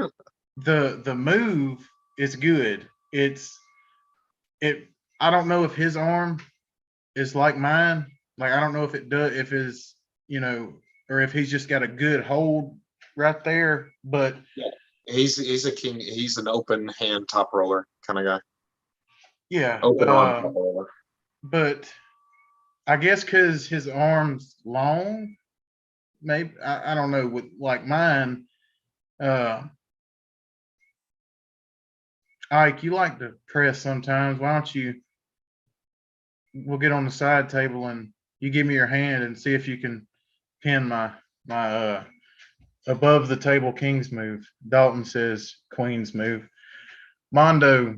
The move is good. I don't know if his arm is like mine. Like, I don't know if it does, if it's, or if he's just got a good hold right there. But yeah, he's a king. He's an open hand top roller kind of guy. Yeah. Open arm top roller. But I guess because his arm's long, maybe, I don't know, with like mine. Ike, you like to press sometimes. Why don't we'll get on the side table and you give me your hand and see if you can pin my above the table king's move. Dalton says queen's move. Mondo,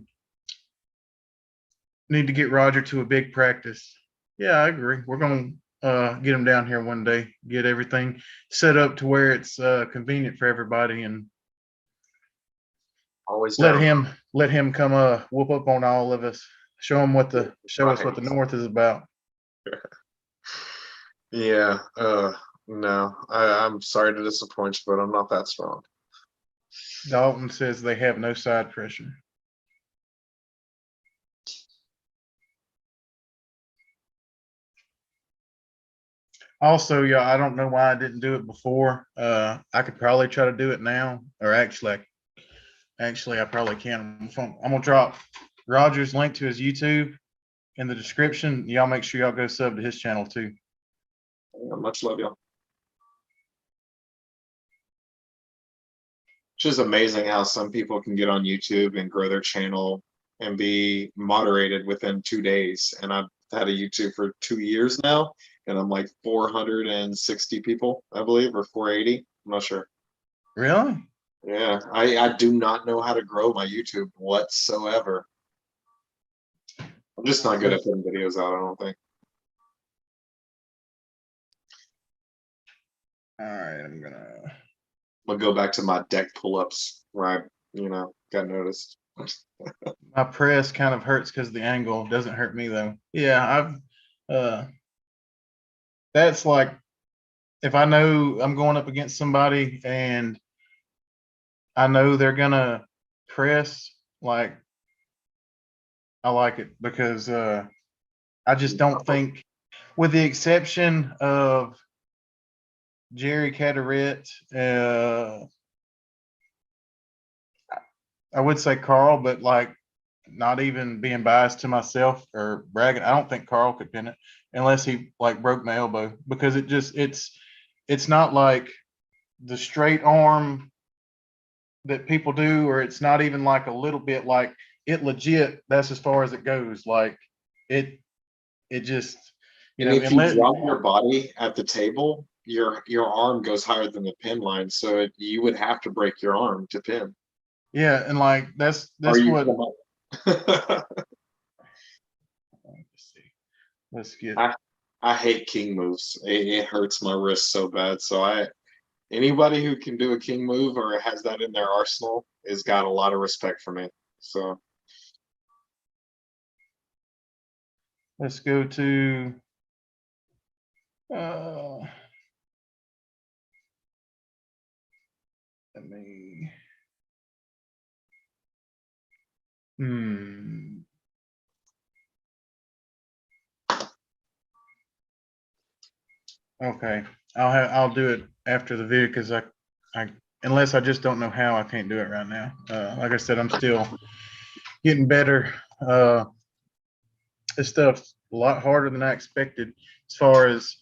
need to get Roger to a big practice. Yeah, I agree. We're going to get him down here one day, get everything set up to where it's convenient for everybody, and Always let down. him come whoop up on all of us. Show us what the Right. North is about. Yeah. No, I'm sorry to disappoint you, but I'm not that strong. Dalton says they have no side pressure. Also, yeah, I don't know why I didn't do it before. I could probably try to do it now, or actually, I probably can. I'm gonna drop Roger's link to his YouTube in the description. Y'all make sure y'all go sub to his channel too. Yeah, much love, y'all. It's just amazing how some people can get on YouTube and grow their channel and be moderated within 2 days. And I've had a YouTube for 2 years now, and I'm like 460 people, I believe, or 480. I'm not sure. Really? Yeah, I do not know how to grow my YouTube whatsoever. I'm just not good at putting videos out, I don't think. All right, I'm gonna. I'll go back to my deck pull-ups where I, got noticed. My press kind of hurts because the angle doesn't hurt me though. Yeah, that's like if I know I'm going up against somebody and I know they're gonna press, like I like it because I just don't think, with the exception of Jerry Cataret, I would say Carl, but like not even being biased to myself or bragging, I don't think Carl could pin it unless he like broke my elbow, because it's not like the straight arm that people do, or it's not even like a little bit, like it legit, that's as far as it goes. Like it just, And if you unless, drop your body at the table, your arm goes higher than the pin line, so you would have to break your arm to pin. yeah, and like that's Or you what. come up. Let's see. Let's get. I hate king moves. It hurts my wrist so bad. So anybody who can do a king move or has that in their arsenal has got a lot of respect for me. So Let's go to. Uh, Let me. Hmm. Okay, I'll do it after the video because I unless I just don't know how, I can't do it right now. Like I said, I'm still getting better. This stuff's a lot harder than I expected as far as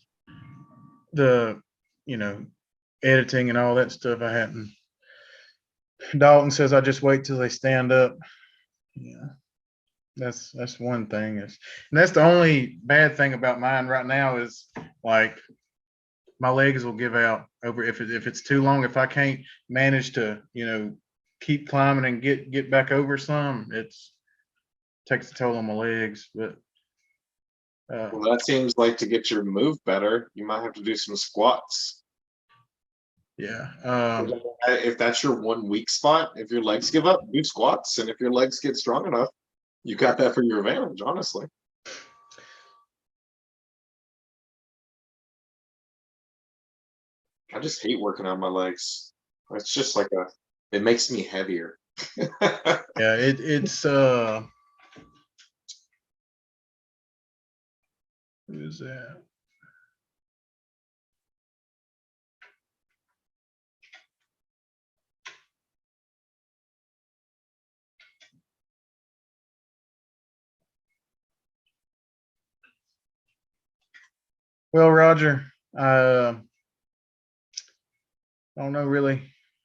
the, you know, editing and all that stuff. I hadn't. Dalton says I just wait till they stand up. Yeah, that's one thing. And that's the only bad thing about mine right now is like my legs will give out over if it's too long. If I can't manage to, keep climbing and get back over some, it's takes a toll on my legs. But well, that seems like to get your move better, you might have to do some squats. yeah, If that's your one weak spot, if your legs give up, do squats. And if your legs get strong enough, you got that for your advantage, honestly. I just hate working on my legs. It's just like it makes me heavier. yeah, it's who is that? Well, Roger, I don't know really.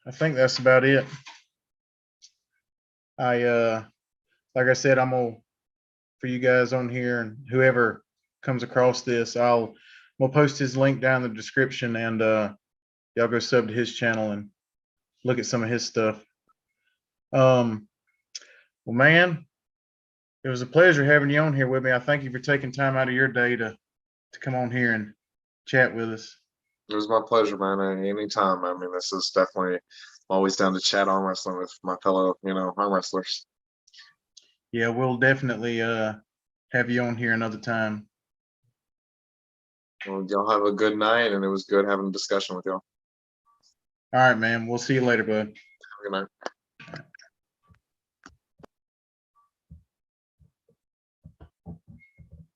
I think that's about it. Like I said, I'm gonna, for you guys on here and whoever comes across this, we'll post his link down in the description, and y'all go sub to his channel and look at some of his stuff. Well, man, it was a pleasure having you on here with me. I thank you for taking time out of your day to come on here and chat with us. It was my pleasure, man. Anytime. I mean, this is definitely always down to chat arm wrestling with my fellow, arm wrestlers. Yeah, we'll definitely have you on here another time. Well, y'all have a good night, and it was good having a discussion with y'all. All right, man. We'll see you later, bud. Have a good night.